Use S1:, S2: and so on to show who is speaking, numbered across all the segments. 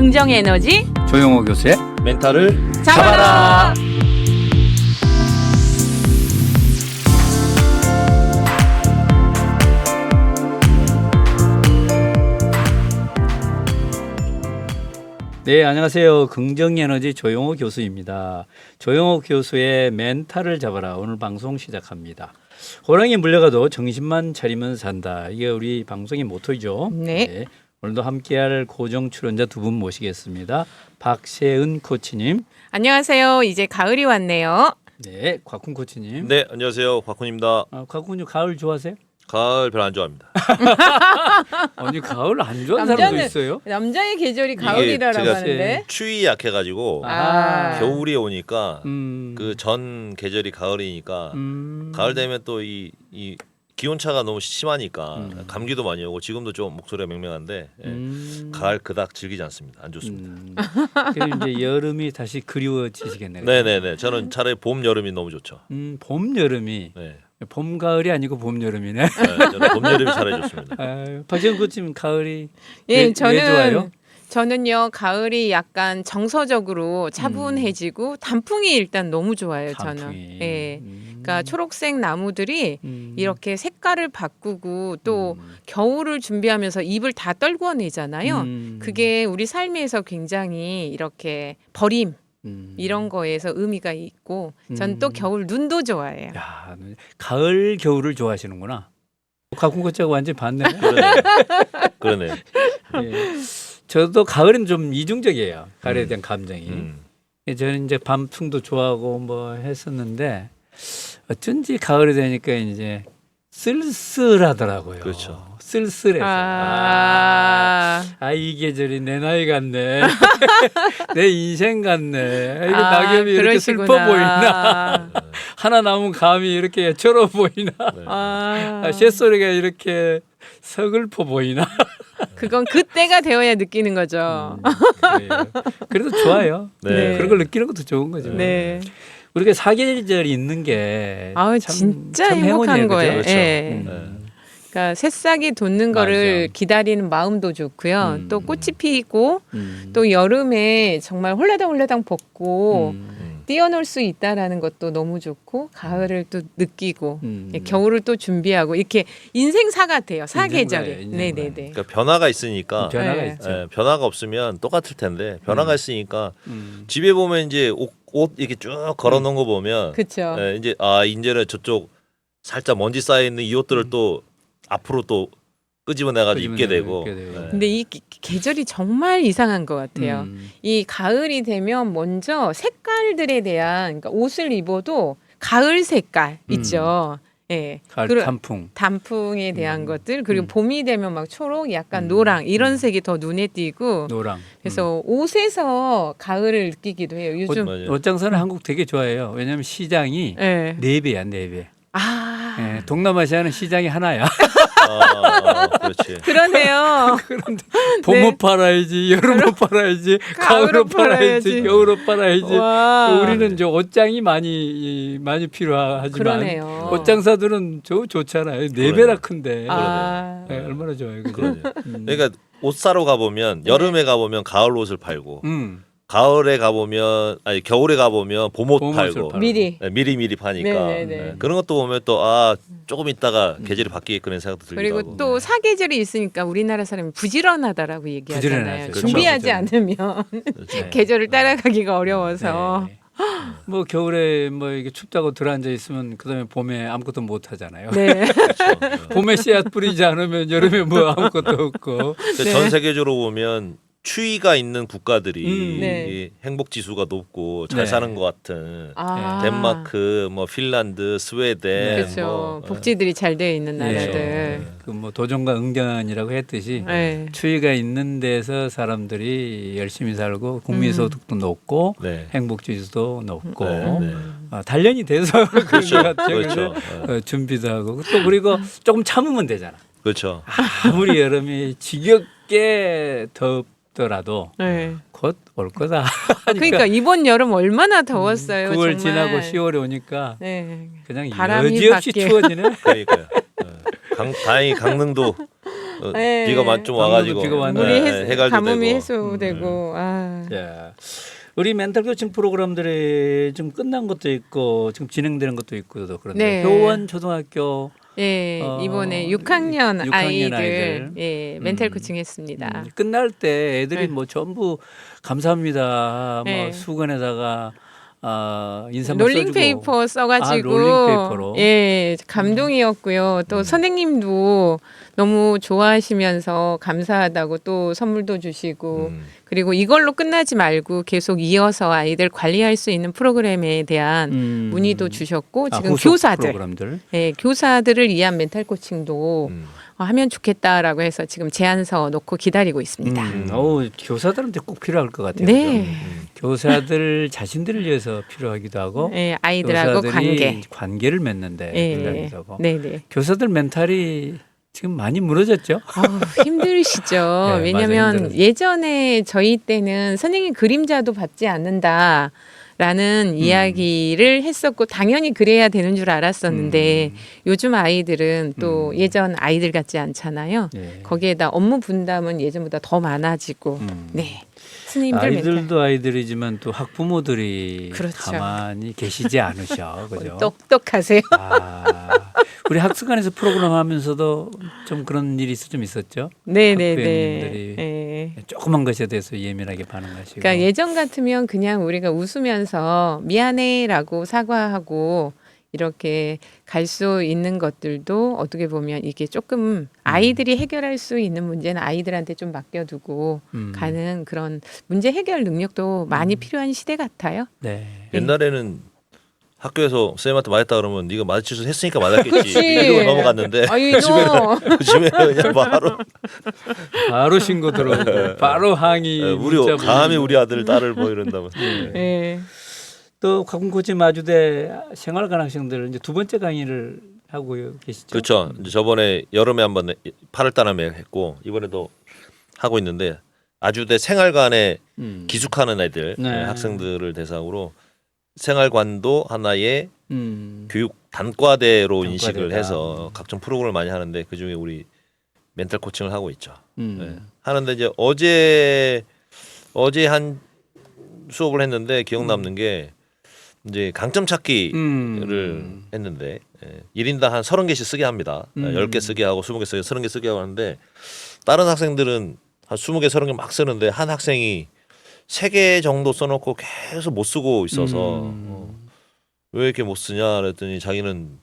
S1: 긍정 에너지
S2: 조용호 교수의
S3: 멘탈을
S1: 잡아라.
S2: 네, 안녕하세요. 긍정에너지 조용호 교수입니다. 조용호 교수의 멘탈을 잡아라. 오늘 방송 시작합니다. 호랑이에 물려가도 정신만 차리면 산다. 이게 우리 방송의 모토이죠.
S1: 네.
S2: 오늘도 함께할 고정 출연자 두 분 모시겠습니다. 박세은 코치님.
S1: 안녕하세요. 이제 가을이 왔네요.
S2: 네, 곽훈 코치님.
S3: 네, 안녕하세요. 곽훈입니다.
S2: 곽훈님 가을 좋아하세요?
S3: 가을 별로 안 좋아합니다.
S2: 아니 가을 안 좋아하는 사람도 있어요?
S1: 남자의 계절이
S3: 이게
S1: 가을이라고
S3: 제가
S1: 하는데.
S3: 추위 약해가지고 겨울이 오니까 그 전 계절이 가을이니까 가을 되면 또 이 기온차가 너무 심하니까 감기도 많이 오고 지금도 좀 목소리가 맹맹한데 가을 그닥 즐기지 않습니다. 안 좋습니다.
S2: 그리고 이제 여름이 다시 그리워지시겠네요.
S3: 네네네. 저는 차라리 봄 여름이 너무 좋죠.
S2: 봄 여름이
S3: 네.
S2: 봄 가을이 아니고 봄 여름이네.
S3: 네, 저는 봄 여름이 차라리 좋습니다.
S2: 박지원 코치님 가을이
S1: 예,
S2: 왜 좋아요?
S1: 저는요 가을이 약간 정서적으로 차분해지고 단풍이 일단 너무 좋아요. 저는.
S2: 단풍이.
S1: 예. 그러니까 초록색 나무들이 이렇게 색깔을 바꾸고 또 겨울을 준비하면서 잎을 다 떨궈내잖아요. 그게 우리 삶에서 굉장히 이렇게 버림 이런 거에서 의미가 있고 전 또 겨울 눈도 좋아해요.
S2: 야, 가을 겨울을 좋아하시는구나. 곽훈 코치하고 완전 반대네.
S3: 그러네.
S2: 예. 저도 가을은 좀 이중적이에요. 가을에 대한 감정이. 저는 이제 밤풍도 좋아하고 뭐 했었는데 어쩐지 가을이 되니까 이제 쓸쓸하더라고요.
S3: 그렇죠.
S2: 쓸쓸해서. 이 계절이 내 나이 같네. 내 인생 같네. 이거 낙엽이 이렇게
S1: 그러시구나.
S2: 슬퍼 보이나. 하나 남은 감이 이렇게 애처로워 보이나. 쇳소리가 이렇게 서글퍼 보이나.
S1: 그건 그때가 되어야 느끼는 거죠.
S2: 그래도 좋아요.
S3: 네.
S2: 그런 걸 느끼는 것도 좋은 거죠.
S1: 네.
S2: 우리가 사계절이 있는 게
S1: 진짜
S2: 참
S1: 행복한
S2: 행운이에요,
S1: 거예요.
S2: 그죠?
S1: 예. 그러니까 새싹이 돋는 거를
S2: 맞아.
S1: 기다리는 마음도 좋고요. 또 꽃이 피고 또 여름에 정말 홀라당 벗고 뛰어놀 수 있다라는 것도 너무 좋고 가을을 또 느끼고 겨울을 또 준비하고 이렇게 인생사 같아요. 사계절이. 네네네.
S3: 그러니까 변화가 있으니까
S2: 변화가
S1: 네.
S2: 있죠.
S3: 예, 변화가 없으면 똑같을 텐데 변화가 있으니까 집에 보면 이제 옷 이렇게 쭉 걸어놓은 거 보면
S1: 그렇죠.
S3: 예, 이제 이제는 저쪽 살짝 먼지 쌓여 있는 이 옷들을 또 앞으로 또 끄집어내가지고 입게 되고. 예.
S1: 근데 이 계절이 정말 이상한 것 같아요. 이 가을이 되면 먼저 색깔들에 대한 그러니까 옷을 입어도 가을 색깔 있죠. 예.
S2: 가을 단풍.
S1: 단풍에 대한 것들 그리고 봄이 되면 막 초록, 약간 노랑 이런 색이 더 눈에 띄고
S2: 노랑.
S1: 그래서 옷에서 가을을 느끼기도 해요. 요즘
S2: 옷장사는 한국 되게 좋아해요. 왜냐하면 시장이
S1: 예.
S2: 4배야, 4배. 예, 동남아시아는 시장이 하나야.
S3: 그렇지.
S1: 그러네요.
S2: 그런데 봄옷 팔아야지, 여름옷 팔아야지, 가을옷 팔아야지, 겨울옷 팔아야지.
S1: 와.
S2: 우리는 이제 옷장이 많이 필요하지만
S1: 그러네요.
S2: 옷장사들은 좋잖아요. 4배나 큰데. 네, 얼마나 좋아요. 그죠?
S3: 그러네. 그러니까 옷 사러 가보면 여름에 가보면 가을 옷을 팔고 가을에 가보면 겨울에 가보면 봄옷 팔고
S1: 미리.
S3: 네, 미리 파니까
S1: 네네네.
S3: 네, 그런 것도 보면 또 조금 있다가 계절이 바뀌겠구나 생각도 들기도
S1: 그리고
S3: 하고.
S1: 또 사계절이 있으니까 우리나라 사람이 부지런하다라고 얘기하잖아요.
S2: 부지런하죠.
S1: 준비하지
S3: 그렇죠.
S1: 않으면
S2: 네.
S1: 계절을 따라가기가 어려워서.
S2: 네. 뭐 겨울에 뭐 이게 춥다고 들어앉아 있으면 그다음에 봄에 아무것도 못 하잖아요.
S1: 네.
S3: 그렇죠.
S2: 봄에 씨앗 뿌리지 않으면 여름에 뭐 아무것도 없고.
S3: 네. 전 세계적으로 보면 추위가 있는 국가들이
S1: 네.
S3: 이 행복 지수가 높고 잘
S2: 네.
S3: 사는 것 같은
S1: 아.
S3: 덴마크, 뭐 핀란드, 스웨덴,
S1: 그렇죠.
S3: 뭐,
S1: 복지들이 잘 되어 있는 나라들.
S2: 그 뭐 도전과 응전이라고 했듯이
S1: 네.
S2: 추위가 있는 데서 사람들이 열심히 살고 국민소득도 높고
S3: 네.
S2: 행복지수도 높고
S3: 네.
S2: 단련이 돼서 그런
S3: 그렇죠.
S2: 것 같아요.
S3: 그렇죠.
S2: 그래서 준비도 하고 또 그리고 조금 참으면 되잖아.
S3: 그렇죠.
S2: 아무리 여름이 지겹게 덥더라도
S1: 네.
S2: 곧 올 거다.
S1: 그러니까 이번 여름 얼마나 더웠어요.
S2: 9월
S1: 정말.
S2: 지나고 10월에 오니까
S1: 네.
S2: 그냥
S1: 바람이
S2: 여지없이
S1: 밖에.
S2: 추워지네.
S3: 그러니까요. 다행히 강릉도
S1: 네.
S3: 비가 좀 와가지고
S2: 비가 왔네.
S1: 물이
S3: 해갈도
S1: 가뭄이
S3: 되고.
S1: 해소되고
S2: 예. 우리 멘탈 코칭 프로그램들이 좀 끝난 것도 있고 지금 진행되는 것도 있고 그런데
S1: 네.
S2: 효원 초등학교
S1: 예, 이번에 6학년
S2: 6학년
S1: 아이들,
S2: 아이들.
S1: 예, 멘탈 코칭 했습니다.
S2: 끝날 때 애들이
S1: 네.
S2: 뭐 전부 감사합니다. 뭐
S1: 네.
S2: 수건에다가 인사말
S1: 롤링
S2: 써주고.
S1: 페이퍼 써가지고
S2: 롤링페이퍼로.
S1: 예 감동이었고요. 또 선생님도 너무 좋아하시면서 감사하다고 또 선물도 주시고 그리고 이걸로 끝나지 말고 계속 이어서 아이들 관리할 수 있는 프로그램에 대한 문의도 주셨고 지금
S2: 후속
S1: 교사들,
S2: 프로그램들.
S1: 예 교사들을 위한 멘탈 코칭도 하면 좋겠다라고 해서 지금 제안서 놓고 기다리고 있습니다.
S2: 교사들한테 꼭 필요할 것 같아요.
S1: 네.
S2: 그죠? 교사들 자신들을 위해서 필요하기도 하고
S1: 예, 아이들하고
S2: 교사들이
S1: 관계.
S2: 관계를 맺는데
S1: 예,
S2: 필요하기도 하고
S1: 네네.
S2: 교사들 멘탈이 지금 많이 무너졌죠.
S1: 힘드시죠.
S2: 네,
S1: 왜냐하면
S2: 맞아요, 힘들어요.
S1: 예전에 저희 때는 선생님 그림자도 받지 않는다라는 이야기를 했었고 당연히 그래야 되는 줄 알았었는데 요즘 아이들은 또 예전 아이들 같지 않잖아요.
S2: 예.
S1: 거기에다 업무 분담은 예전보다 더 많아지고 네. 선생님들 멘탈
S2: 아이들도 아이들이지만 또 학부모들이
S1: 그렇죠.
S2: 가만히 계시지 않으셔. 그죠?
S1: 똑똑하세요.
S2: 우리 학습관에서 프로그램 하면서도 좀 그런 일이 좀 있었죠.
S1: 네네네.
S2: 학부모님들이
S1: 네.
S2: 조그만 것에 대해서 예민하게 반응하시고.
S1: 그러니까 예전 같으면 그냥 우리가 웃으면서 미안해라고 사과하고 이렇게 갈 수 있는 것들도 어떻게 보면 이게 조금 아이들이 해결할 수 있는 문제는 아이들한테 좀 맡겨두고 가는 그런 문제 해결 능력도 많이 필요한 시대 같아요.
S2: 네.
S3: 옛날에는 학교에서 쌤한테 맞았다 그러면 네가 맞을 짓을 했으니까 맞았겠지
S1: 그치.
S3: 이러고 넘어갔는데
S1: 아이 너
S3: 요즘에는 그냥
S2: 바로 신고 들어오고 바로 항의.
S3: 우리
S2: 문자
S3: 감히
S2: 보내고.
S3: 우리 아들 딸을 뭐 이런다면
S1: 예.
S2: 또 가공코치 마주대 생활관 학생들 이제 두 번째 강의를 하고 계시죠.
S3: 그렇죠. 이제 저번에 여름에 한번 8월달에 했고 이번에도 하고 있는데 아주대 생활관에 기숙하는 애들
S2: 네.
S3: 학생들을 대상으로 생활관도 하나의 교육 단과대로
S2: 단과대다.
S3: 인식을 해서 각종 프로그램을 많이 하는데 그 중에 우리 멘탈 코칭을 하고 있죠. 네. 하는데 이제 어제 한 수업을 했는데 기억 남는 게 이제 강점 찾기를 했는데 1인당 한 30개씩 쓰게 합니다. 10개 쓰게 하고 20개 쓰게 30개 쓰게 하고 하는데 다른 학생들은 한 20개 30개 막 쓰는데 한 학생이 3개 정도 써놓고 계속 못 쓰고 있어서 왜 이렇게 못 쓰냐 그랬더니 자기는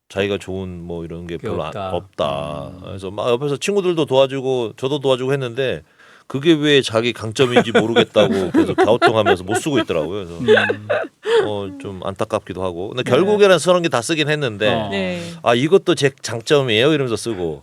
S3: 자기가 좋은 뭐 이런 게 별로 없다. 그래서 막 옆에서 친구들도 도와주고 저도 도와주고 했는데 그게 왜 자기 강점인지 모르겠다고 계속 갸우뚱하면서 못 쓰고 있더라고요. 그래서 좀 안타깝기도 하고. 근데 결국에는 서른 개 다 쓰긴 했는데
S1: 네.
S3: 아 이것도 제 장점이에요 이러면서 쓰고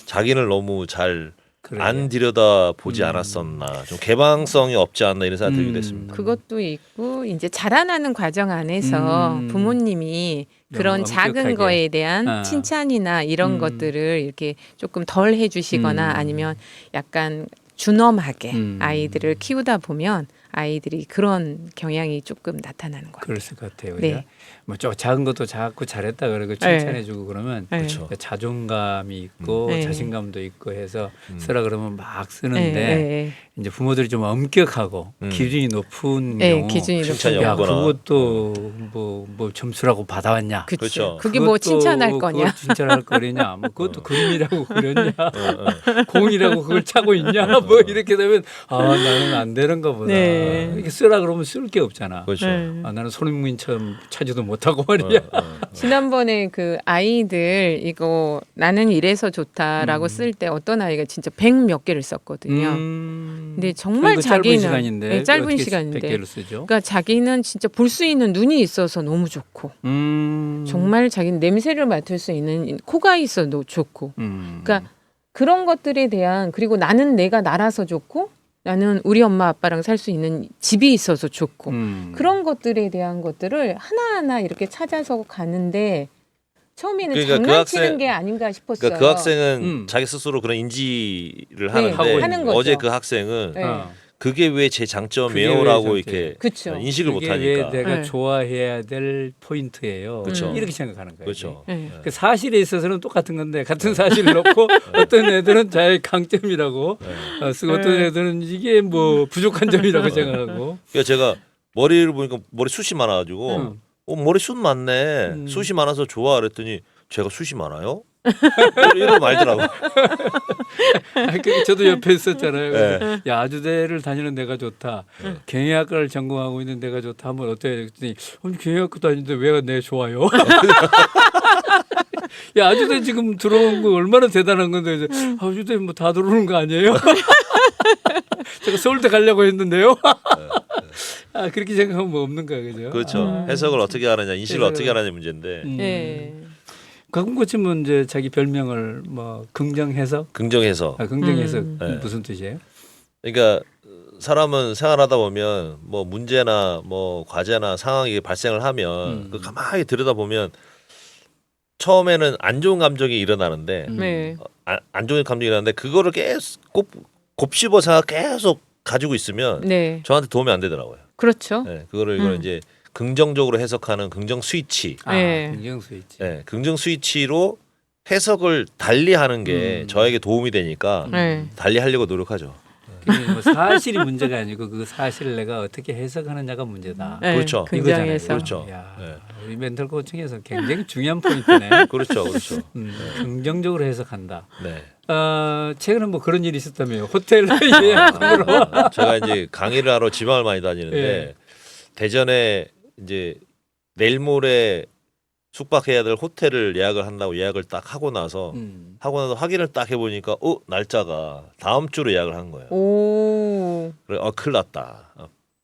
S3: 자기는 너무 잘 안 들여다 보지 않았었나 좀 개방성이 없지 않나 이런 생각이 들게 됐습니다.
S1: 그것도 있고 이제 자라나는 과정 안에서 부모님이 그런 작은
S2: 엄격하게.
S1: 거에 대한 칭찬이나 이런 것들을 이렇게 조금 덜 해주시거나 아니면 약간 준엄하게 아이들을 키우다 보면 아이들이 그런 경향이 조금 나타나는 거예요.
S2: 그랬을 것 같아요.
S1: 네.
S2: 뭐 작은 것도 자꾸 잘했다 그러고 칭찬해주고 그러면
S1: 네.
S3: 그렇죠.
S2: 자존감이 있고
S1: 네.
S2: 자신감도 있고 해서 쓰라 그러면 막 쓰는데
S1: 네.
S2: 이제 부모들이 좀 엄격하고 기준이 높은
S1: 네,
S2: 경우
S1: 기준이
S3: 칭찬이
S1: 높은
S2: 야
S3: 없거나.
S2: 그것도 뭐 점수라고 받아왔냐?
S1: 그쵸.
S3: 그렇죠.
S1: 그게 뭐
S2: 그것도
S1: 칭찬할 거냐?
S2: 그걸 칭찬할 거냐? 뭐 그것도 그림이라고 그렸냐? 공이라고 그걸 차고 있냐? 뭐 이렇게 되면 나는 안 되는가 보다.
S1: 네.
S2: 이렇게 쓰라 그러면 쓸 게 없잖아.
S3: 그렇죠.
S2: 나는 손흥민처럼 차지도 못하고 말이야.
S1: 지난번에 그 아이들 이거 나는 이래서 좋다라고 쓸 때 어떤 아이가 진짜 100 몇 개를 썼거든요. 근데 정말
S2: 이거
S1: 자기는
S2: 짧은 시간인데
S1: 네, 짧은
S2: 어떻게
S1: 시간인데
S2: 100개를 쓰죠?
S1: 그러니까 자기는 진짜 볼 수 있는 눈이 있어서 너무 좋고 정말 자기는 냄새를 맡을 수 있는 코가 있어도 좋고 그러니까 그런 것들에 대한 그리고 나는 내가 날아서 좋고 나는 우리 엄마 아빠랑 살 수 있는 집이 있어서 좋고 그런 것들에 대한 것들을 하나하나 이렇게 찾아서 가는데 처음에는
S3: 그러니까 그
S1: 장난치는
S3: 학생-
S1: 게 아닌가 싶었어요.
S3: 그러니까 그 학생은 자기 스스로 그런 인지를 하는데
S1: 하는 거죠.
S3: 어제 그 학생은
S1: 네.
S3: 그게 왜 제 장점이에요라고
S2: 왜
S3: 이렇게
S1: 그쵸.
S3: 인식을 못
S2: 그게
S3: 하니까.
S2: 왜 내가
S1: 네.
S2: 좋아해야 될 포인트예요.
S3: 그쵸.
S2: 이렇게 생각하는 거예요.
S3: 그렇죠.
S1: 네.
S2: 그 사실에 있어서는 똑같은 건데 같은 사실을 놓고 어떤 애들은 자기 강점이라고 쓰고 어떤 애들은 이게 뭐 부족한 점이라고 생각하고.
S3: 그러니까 제가 머리를 보니까 머리 숱이 많아가지고 머리 숱 많네. 숱이 많아서 좋아 그랬더니 제가 숱이 많아요? 이러고 말더라고.
S2: 저도 옆에 있었잖아요.
S3: 네.
S2: 야 아주대를 다니는 데가 좋다. 경영학과를 전공하고 있는 데가 좋다. 한번 어때? 그랬더니 경영학과 다니는데 왜 내 좋아요? 야 아주대 지금 들어온 거 얼마나 대단한 건데 아주대 뭐 다 들어오는 거 아니에요? 제가 서울대 가려고 했는데요. 아 그렇게 생각하면 뭐 없는 거야, 그죠?
S3: 그렇죠. 해석을 어떻게 하느냐, 인식을 어떻게 하느냐 문제인데.
S1: 네.
S2: 가끔 고치면 이제 자기 별명을 뭐 긍정해석,
S3: 긍정해서.
S2: 긍정해석
S3: 네.
S2: 무슨 뜻이에요?
S3: 그러니까 사람은 생활하다 보면 뭐 문제나 뭐 과제나 상황이 발생을 하면 그 가만히 들여다 보면 처음에는 안 좋은 감정이 일어나는데
S1: 네.
S3: 안 좋은 감정이 일어나는데 그거를 계속 곱씹어서 계속 가지고 있으면
S1: 네.
S3: 저한테 도움이 안 되더라고요.
S1: 그렇죠.
S3: 네, 그거를 이거는 이제 긍정적으로 해석하는 긍정 스위치.
S1: 네.
S2: 긍정 스위치.
S3: 네, 긍정 스위치로 해석을 달리 하는 게 저에게 도움이 되니까
S1: 네.
S3: 달리 하려고 노력하죠.
S2: 그게 뭐 사실이 문제가 아니고 그 사실을 내가 어떻게 해석하느냐가 문제다.
S1: 네.
S3: 그렇죠.
S1: 긍정해서.
S3: 그렇죠.
S2: 야,
S3: 네.
S2: 우리 멘탈 코칭에서 굉장히 중요한 포인트네.
S3: 그렇죠, 그렇죠.
S2: 긍정적으로 해석한다.
S3: 네.
S2: 최근에 뭐 그런 일이 있었다며요. 호텔 예약으로.
S3: 제가 이제 강의를 하러 지방을 많이 다니는데
S2: 예.
S3: 대전에 이제 내일 모레 숙박해야 될 호텔을 예약을 한다고 예약을 딱 하고 나서 확인을 딱 해보니까 날짜가 다음 주로 예약을 한 거예요.
S1: 오.
S3: 그래, 큰일 났다.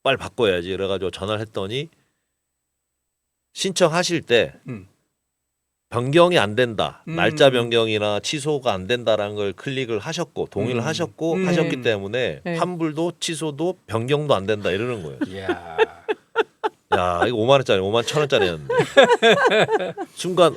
S3: 빨리 바꿔야지. 그래가지고 전화를 했더니 신청하실 때 변경이 안 된다. 날짜 변경이나 취소가 안 된다라는 걸 클릭을 하셨고 동의를 하셨고 하셨기 때문에
S1: 네.
S3: 환불도 취소도 변경도 안 된다 이러는 거예요.
S2: 이야.
S3: 야 이거 5만 원짜리 5만 1,000원짜리였는데 순간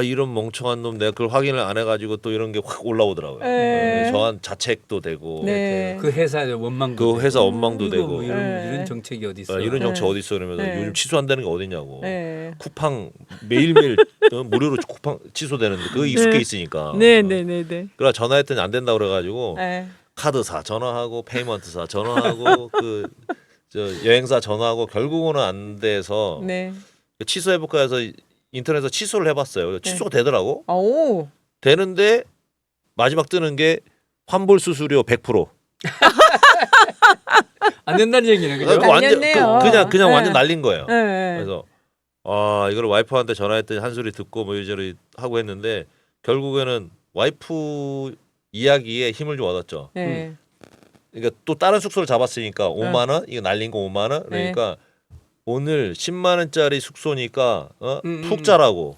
S3: 이런 멍청한 놈 내가 그걸 확인을 안 해가지고 또 이런 게 확 올라오더라고요.
S1: 네.
S3: 저한 자책도 되고
S1: 네.
S2: 그 회사 원망도
S3: 그 회사 원망도
S2: 이거
S3: 되고
S2: 뭐 이런,
S1: 네.
S2: 이런 정책이 어디 있어?
S3: 이런 정책 어디 있어 그러면서
S1: 네.
S3: 요즘 취소 안 되는 게 어딨냐고.
S1: 네.
S3: 쿠팡 매일매일 무료로 쿠팡 취소되는데 그거 익숙해 있으니까.
S1: 네, 네, 네, 네.
S3: 그래 전화했더니 안 된다 그래가지고
S1: 네.
S3: 카드사 전화하고 페이먼트사 전화하고 그 저 여행사 전화하고 결국은 안 돼서
S1: 네.
S3: 취소해볼까 해서 인터넷에서 취소를 해봤어요. 취소가 되더라고.
S1: 오.
S3: 되는데 마지막 뜨는 게 환불 수수료 100%.
S2: 안 된다는 얘기는 그죠?
S3: 그거 완전
S1: 됐네요.
S3: 그냥
S1: 네.
S3: 완전 날린 거예요.
S1: 네.
S3: 그래서 이걸 와이프한테 전화했더니 한 소리 듣고 뭐 이리저리 하고 했는데 결국에는 와이프 이야기에 힘을 좀 얻었죠.
S1: 네.
S3: 그러니까 또 다른 숙소를 잡았으니까 5만 원 이거 날린 거 5만 원 그러니까 오늘 10만 원짜리 숙소니까 푹 자라고.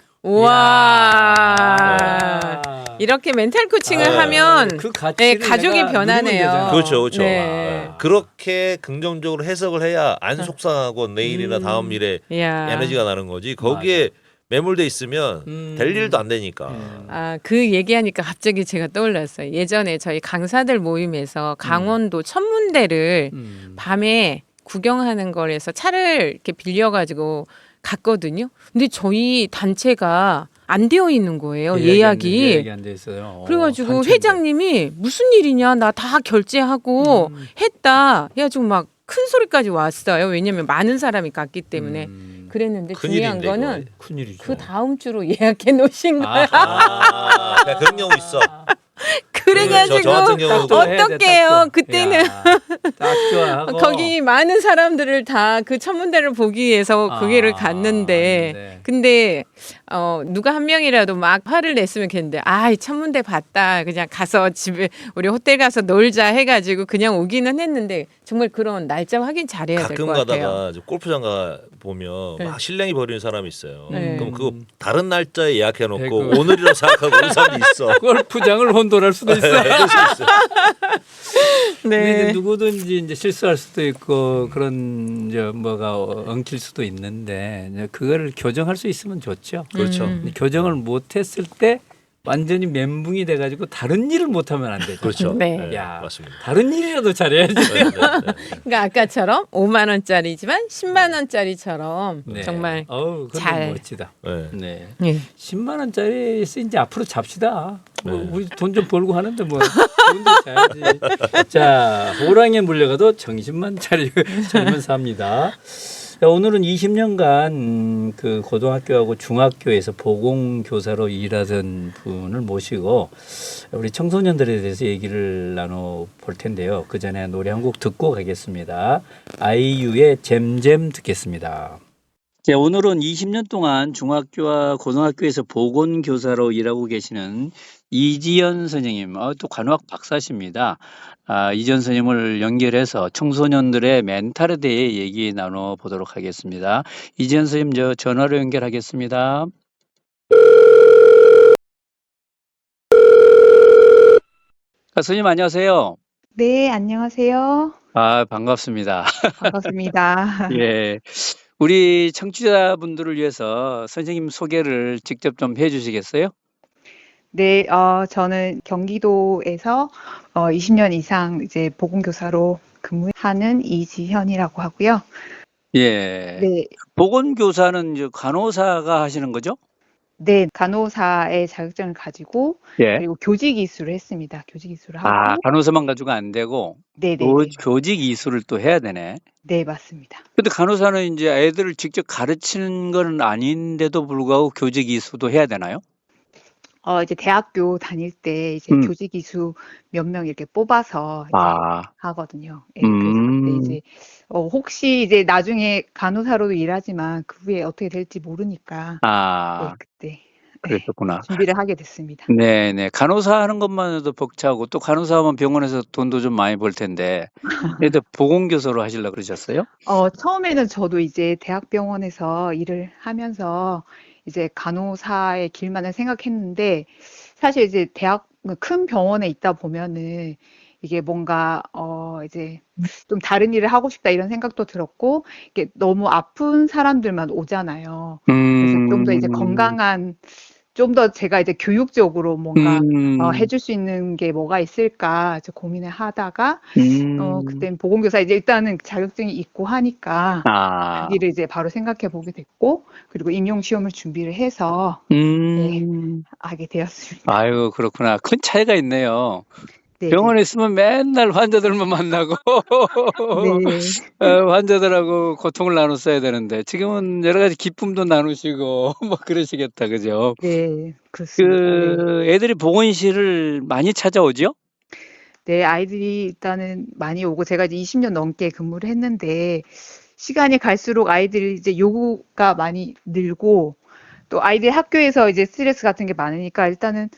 S1: 우와. 이렇게 멘탈 코칭을 하면
S2: 그 가치를
S1: 가족이
S2: 내가
S1: 변하네요.
S2: 누리면 되잖아.
S3: 그렇죠, 그렇죠.
S1: 네.
S3: 그렇게 긍정적으로 해석을 해야 안 속상하고 내일이나 다음 일에
S1: 이야.
S3: 에너지가 나는 거지. 거기에 매몰돼 있으면 될 일도 안 되니까.
S1: 그 얘기하니까 갑자기 제가 떠올랐어요. 예전에 저희 강사들 모임에서 강원도 천문대를 밤에 구경하는 거에서 차를 이렇게 빌려가지고 갔거든요. 근데 저희 단체가 안 되어 있는 거예요. 예약이.
S2: 예약이 안 돼 있어요.
S1: 그래가지고
S2: 단체인데.
S1: 회장님이 무슨 일이냐 나 다 결제하고 했다 해가지고 막 큰 소리까지 왔어요. 왜냐면 많은 사람이 갔기 때문에. 그랬는데 중요한
S3: 큰일인데,
S1: 거는
S3: 이거.
S2: 큰일이죠.
S1: 그 다음 주로 예약해 놓으신 거야.
S3: 그냥 그런 경우 있어.
S1: 그래가지고
S3: 저 같은 경우도
S1: 어떡해요. 그때는
S2: 딱 좋아하고
S1: 거기 많은 사람들을 다 그 천문대를 보기 위해서 거기를 갔는데
S2: 네.
S1: 근데 누가 한 명이라도 막 화를 냈으면 좋겠는데 천문대 봤다 그냥 가서 집에 우리 호텔 가서 놀자 해가지고 그냥 오기는 했는데 정말 그런 날짜 확인 잘해야 될
S3: 가끔
S1: 것 같아요.
S3: 가다가 이제 골프장 가 보면
S1: 네.
S3: 막 실랭이 벌이는 사람이 있어요.
S1: 네.
S3: 그럼 그거 다른 날짜에 예약해 놓고
S2: 그-
S3: 오늘이라고 생각하고 오는 사람이 있어.
S2: 골프장을 혼돈할 수도 있어.
S3: 그럴 수 있어.
S2: 근데
S1: 네.
S2: 이제 누구든지 이제 실수할 수도 있고 그런 이제 뭐가 엉킬 수도 있는데 이제 그거를 교정할 수 있으면 좋죠.
S3: 그렇죠.
S2: 교정을 못했을 때 완전히 멘붕이 돼가지고 다른 일을 못하면 안 되죠.
S3: 그렇죠.
S1: 네.
S2: 야,
S3: 맞습니다.
S2: 다른 일이라도 잘해야지.
S1: 그러니까 아까처럼 5만 원짜리지만 10만 원짜리처럼
S2: 네.
S1: 정말
S2: 어우, 그건
S1: 잘.
S2: 멋지다.
S3: 네.
S2: 네.
S1: 예.
S2: 10만 원짜리 이제 앞으로 잡시다. 뭐
S3: 네.
S2: 우리 돈 좀 벌고 하는데 뭐 돈도 자야지. 자, 호랑이에 물려가도 정신만 차리면 삽니다. 자, 오늘은 20년간 그 고등학교하고 중학교에서 보건교사로 일하던 분을 모시고 우리 청소년들에 대해서 얘기를 나눠 볼 텐데요. 그 전에 노래 한 곡 듣고 가겠습니다. 아이유의 잼잼 듣겠습니다. 자, 오늘은 20년 동안 중학교와 고등학교에서 보건교사로 일하고 계시는 이지연 선생님, 또 간호학 박사십니다. 이지연 선생님을 연결해서 청소년들의 멘탈에 대해 얘기 나눠보도록 하겠습니다. 이지연 선생님, 저 전화로 연결하겠습니다. 선생님 안녕하세요.
S4: 네, 안녕하세요.
S2: 반갑습니다.
S4: 반갑습니다.
S2: 예. 우리 청취자분들을 위해서 선생님 소개를 직접 좀 해주시겠어요?
S4: 네, 저는 경기도에서 20년 이상 이제 보건교사로 근무하는 이지현이라고 하고요.
S2: 예.
S4: 네,
S2: 보건교사는 이제 간호사가 하시는 거죠?
S4: 네, 간호사의 자격증을 가지고
S2: 예.
S4: 그리고 교직 이수를 했습니다. 교직 이수를 하고,
S2: 간호사만 가지고 안 되고
S4: 네, 네, 네,
S2: 교직 이수를 또 해야 되네.
S4: 네, 맞습니다.
S2: 근데 간호사는 이제 애들을 직접 가르치는 건 아닌데도 불구하고 교직 이수도 해야 되나요?
S4: 이제 대학교 다닐 때 이제 교직 이수 몇 명 이렇게 뽑아서 이제 하거든요. 예, 그래서 그때 이제 혹시 이제 나중에 간호사로도 일하지만 그 후에 어떻게 될지 모르니까 네, 그때
S2: 그랬었구나.
S4: 준비를 하게 됐습니다.
S2: 네네. 간호사 하는 것만 해도 벅차고 또 간호사 하면 병원에서 돈도 좀 많이 벌 텐데 그래도 보건교사로 하시려고 그러셨어요?
S4: 처음에는 저도 이제 대학병원에서 일을 하면서 이제 간호사의 길만을 생각했는데 사실 이제 큰 병원에 있다 보면은 이게 뭔가 이제 좀 다른 일을 하고 싶다 이런 생각도 들었고 이게 너무 아픈 사람들만 오잖아요. 그래서 좀 더 이제 건강한 좀 더 제가 이제 교육적으로 뭔가 해줄 수 있는 게 뭐가 있을까 이제 고민을 하다가 그땐 보건교사 이제 일단은 자격증이 있고 하니까 그 길을 이제 바로 생각해 보게 됐고 그리고 임용 시험을 준비를 해서 네, 하게 되었습니다.
S2: 아유, 그렇구나. 큰 차이가 있네요.
S4: 네,
S2: 병원에 있으면 맨날 환자들만 만나고
S4: 네.
S2: 환자들하고 고통을 나눴어야 되는데 지금은 여러 가지 기쁨도 나누시고 뭐 그러시겠다, 그죠?
S4: 네, 그렇습니다. 네.
S2: 애들이 보건실을 많이 찾아오죠?
S4: 네, 아이들이 일단은 많이 오고 제가 이제 20년 넘게 근무를 했는데 시간이 갈수록 아이들이 이제 요구가 많이 늘고 또 아이들 학교에서 이제 스트레스 같은 게 많으니까 일단은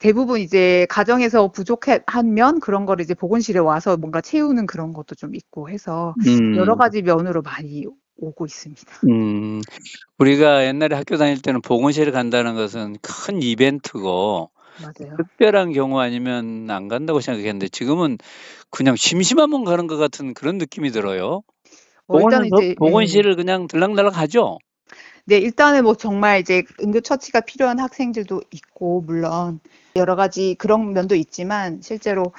S4: 대부분 이제 가정에서 부족한 면 그런 거를 이제 보건실에 와서 뭔가 채우는 그런 것도 좀 있고 해서 여러 가지 면으로 많이 오고 있습니다.
S2: 우리가 옛날에 학교 다닐 때는 보건실에 간다는 것은 큰 이벤트고
S4: 맞아요.
S2: 특별한 경우 아니면 안 간다고 생각했는데 지금은 그냥 심심하면 가는 것 같은 그런 느낌이 들어요.
S4: 일단 이제
S2: 보건실을 그냥 들락날락 하죠?
S4: 네, 일단은 뭐 정말 이제 응급처치가 필요한 학생들도 있고, 물론 여러 가지 그런 면도 있지만, 실제로,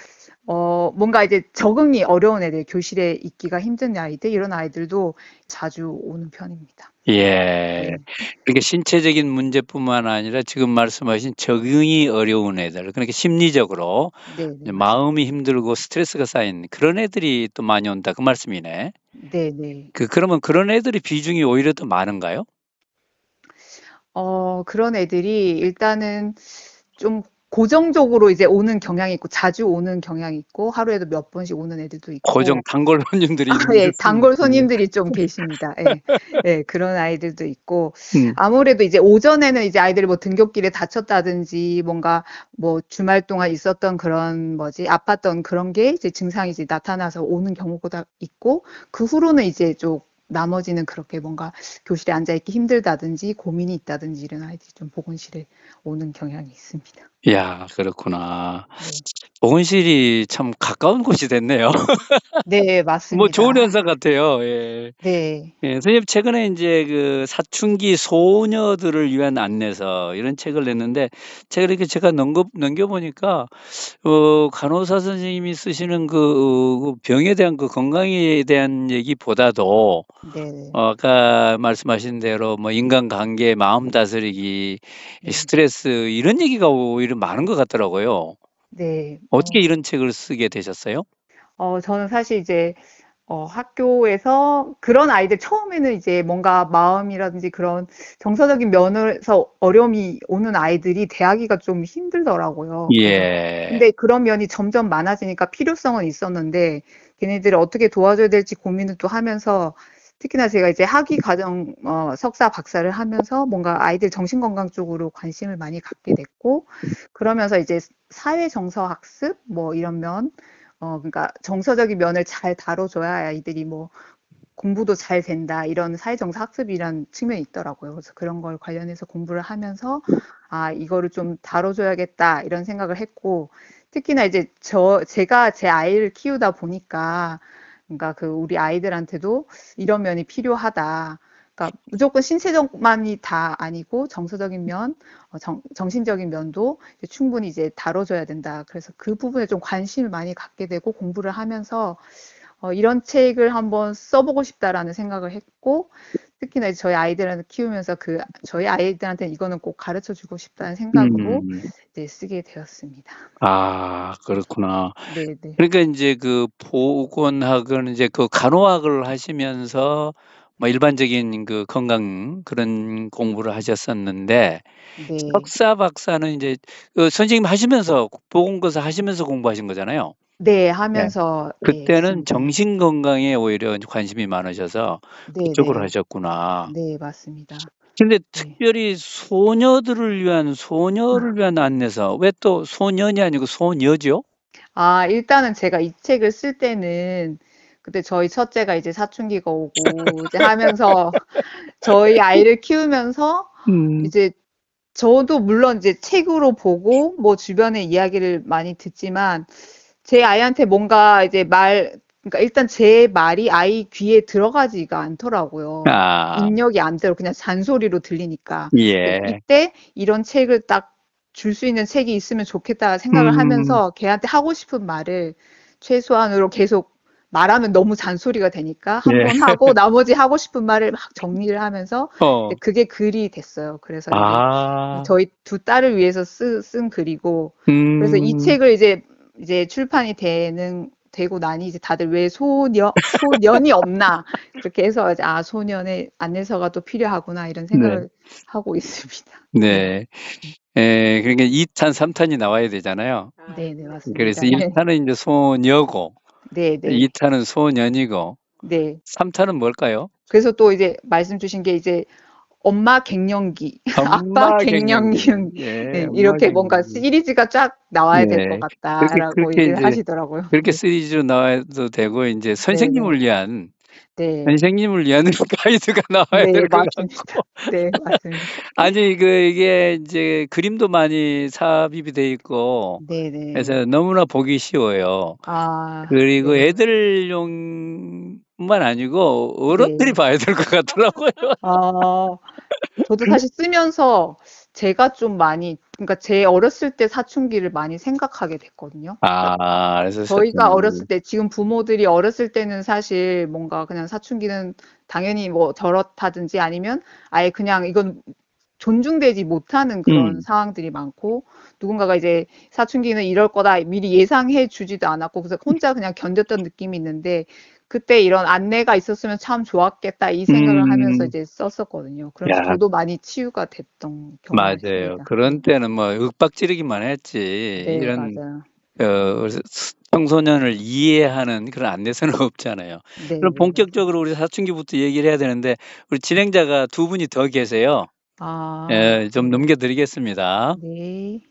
S4: 뭔가 이제 적응이 어려운 애들, 교실에 있기가 힘든 아이들, 이런 아이들도 자주 오는 편입니다.
S2: 예.
S4: 네.
S2: 그러니까 신체적인 문제뿐만 아니라 지금 말씀하신 적응이 어려운 애들, 그러니까 심리적으로
S4: 네, 네,
S2: 마음이 힘들고 스트레스가 쌓인 그런 애들이 또 많이 온다. 그 말씀이네.
S4: 네, 네.
S2: 그러면 그런 애들의 비중이 오히려 더 많은가요?
S4: 그런 애들이 일단은 좀 고정적으로 이제 오는 경향이 있고, 자주 오는 경향이 있고, 하루에도 몇 번씩 오는 애들도 있고.
S2: 고정 단골 손님들이
S4: 예, 단골 손님들이 좀 계십니다. 예, 예, 그런 아이들도 있고.
S2: 음.
S4: 아무래도 이제 오전에는 이제 아이들이 뭐 등굣길에 다쳤다든지 뭔가 뭐 주말 동안 있었던 그런 아팠던 그런 게 이제 증상이 이제 나타나서 오는 경우가 있고, 그 후로는 이제 좀 나머지는 그렇게 뭔가 교실에 앉아있기 힘들다든지 고민이 있다든지 이런 아이들이 좀 보건실에 오는 경향이 있습니다.
S2: 야, 그렇구나.
S4: 네.
S2: 보건실이 참 가까운 곳이 됐네요.
S4: 네,
S2: 뭐 좋은
S4: 맞습니다.
S2: 현상 같아요. 예.
S4: 네.
S2: 예, 선생님 최근에 이제 그 사춘기 소녀들을 위한 안내서 이런 책을 냈는데 책을 이렇게 제가 넘겨보니까 간호사 선생님이 쓰시는 그 병에 대한 그 건강에 대한 얘기보다도
S4: 네.
S2: 아까 말씀하신 대로 뭐 인간관계, 마음 다스리기, 이
S4: 네.
S2: 스트레스 이런 얘기가 오히려 많은 것 같더라고요.
S4: 네.
S2: 어떻게 이런 책을 쓰게 되셨어요?
S4: 저는 사실 이제 학교에서 그런 아이들 처음에는 이제 뭔가 마음이라든지 그런 정서적인 면에서 어려움이 오는 아이들이 대하기가 좀 힘들더라고요.
S2: 예.
S4: 근데 그런 면이 점점 많아지니까 필요성은 있었는데 걔네들을 어떻게 도와줘야 될지 고민을 또 하면서 특히나 제가 이제 학위 과정 석사 박사를 하면서 뭔가 아이들 정신건강 쪽으로 관심을 많이 갖게 됐고 그러면서 이제 사회 정서 학습 뭐 이런 면 그러니까 정서적인 면을 잘 다뤄줘야 아이들이 뭐 공부도 잘 된다 이런 사회정서 학습이란 측면이 있더라고요. 그래서 그런 걸 관련해서 공부를 하면서 아 이거를 좀 다뤄줘야겠다 이런 생각을 했고 특히나 이제 제가 제 아이를 키우다 보니까 그러니까 그 우리 아이들한테도 이런 면이 필요하다. 그러니까 무조건 신체적만이 다 아니고 정서적인 면, 정신적인 면도 이제 충분히 이제 다뤄줘야 된다. 그래서 그 부분에 좀 관심을 많이 갖게 되고 공부를 하면서 이런 책을 한번 써보고 싶다라는 생각을 했고, 특히나 이제 저희 아이들을 키우면서 저희 아이들한테는 이거는 꼭 가르쳐 주고 싶다는 생각으로
S2: 음.
S4: 이제 쓰게 되었습니다.
S2: 아, 그렇구나.
S4: 네네.
S2: 그러니까 이제 그 보건학은 이제 그 간호학을 하시면서 뭐 일반적인 그 건강 그런 공부를 하셨었는데
S4: 네.
S2: 석사 박사는 이제 그 선생님 하시면서 보건교사 하시면서 공부하신 거잖아요.
S4: 네,
S2: 네.
S4: 하면서, 네,
S2: 그때는
S4: 했습니다.
S2: 정신 건강에 오히려 관심이 많으셔서 그쪽으로
S4: 네네.
S2: 하셨구나.
S4: 네, 맞습니다.
S2: 근데
S4: 네.
S2: 특별히 소녀를 위한 안내서 왜 또 소년이 아니고 소녀죠?
S4: 일단은 제가 이 책을 쓸 때는 그때 저희 첫째가 이제 사춘기가 오고 이제 하면서 저희 아이를 키우면서
S2: 음.
S4: 이제 저도 물론 이제 책으로 보고 뭐 주변의 이야기를 많이 듣지만 제 아이한테 뭔가 이제 그러니까 일단 제 말이 아이 귀에 들어가지가 않더라고요.
S2: 아.
S4: 입력이 안 들어. 그냥 잔소리로 들리니까.
S2: 예.
S4: 이때 이런 책을 딱 줄 수 있는 책이 있으면 좋겠다 생각을
S2: 음.
S4: 하면서 걔한테 하고 싶은 말을 최소한으로 계속 말하면 너무 잔소리가 되니까 한
S2: 예.
S4: 번 하고 나머지 하고 싶은 말을 막 정리를 하면서
S2: 어.
S4: 그게 글이 됐어요. 그래서 이제
S2: 아.
S4: 저희 두 딸을 위해서 쓴 글이고 그래서 이
S2: 음.
S4: 책을 이제 출판이 되고 나니 이제 다들 왜 소년이 없나 그렇게 해서 이제 소년의 안내서가 또 필요하구나 이런
S2: 네.
S4: 생각을 하고 있습니다. 네.
S2: 네. 예, 그러니까 2 탄, 3 탄이 나와야 되잖아요.
S4: 네네, 맞습니다.
S2: 그래서 1
S4: 네.
S2: 탄은 이제 소녀고 2
S4: 네네.
S2: 탄은 소년이고
S4: 네.
S2: 3 탄은 뭘까요?
S4: 그래서 또 이제 말씀 주신 게 이제 엄마 갱년기, 아빠
S2: 엄마 갱년기.
S4: 갱년기,
S2: 예,
S4: 네,
S2: 엄마
S4: 이렇게 뭔가
S2: 갱년기.
S4: 시리즈가 쫙 나와야 될 것
S2: 네. 그렇게
S4: 같다라고
S2: 그렇게
S4: 얘기를
S2: 인제
S4: 하시더라고요.
S2: 그렇게
S4: 네.
S2: 시리즈로 나와도 되고 인제
S4: 네네.
S2: 선생님을 위한
S4: 네.
S2: 가이드가 나와야
S4: 네,
S2: 될 것
S4: 맞습니다.
S2: 같고.
S4: 네, 맞습니다.
S2: 아니 이게 인제 그림도 많이 삽입이 돼 있고
S4: 네네.
S2: 그래서 너무나 보기 쉬워요. 그리고
S4: 네.
S2: 애들용뿐만 아니고 어른들이
S4: 네.
S2: 봐야 될 것 같더라고요.
S4: 아, 저도 사실 쓰면서 제가 좀 많이, 그러니까 제 어렸을 때 사춘기를 많이 생각하게 됐거든요. 그러니까
S2: 그래서
S4: 저희가 어렸을
S2: 사춘기.
S4: 때, 지금 부모들이 어렸을 때는 사실 뭔가 그냥 사춘기는 당연히 뭐 저렇다든지 아니면 아예 그냥 이건 존중되지 못하는 그런
S2: 음.
S4: 상황들이 많고 누군가가 이제 사춘기는 이럴 거다 미리 예상해 주지도 않았고 그래서 혼자 그냥 견뎠던 느낌이 있는데 그때 이런 안내가 있었으면 참 좋았겠다 이 생각을 하면서
S2: 음.
S4: 이제 썼었거든요. 그러면서
S2: 야,
S4: 저도 많이 치유가 됐던 경험이
S2: 맞아요.
S4: 있습니다. 네.
S2: 그런 때는 뭐 윽박지르기만 했지
S4: 네,
S2: 이런
S4: 맞아요.
S2: 청소년을 이해하는 그런 안내서는 없잖아요.
S4: 네,
S2: 그럼
S4: 네, 맞아요.
S2: 본격적으로 우리 사춘기부터 얘기를 해야 되는데 우리 진행자가 2 분이 더 계세요. 좀
S4: 네.
S2: 넘겨 드리겠습니다.
S4: 네.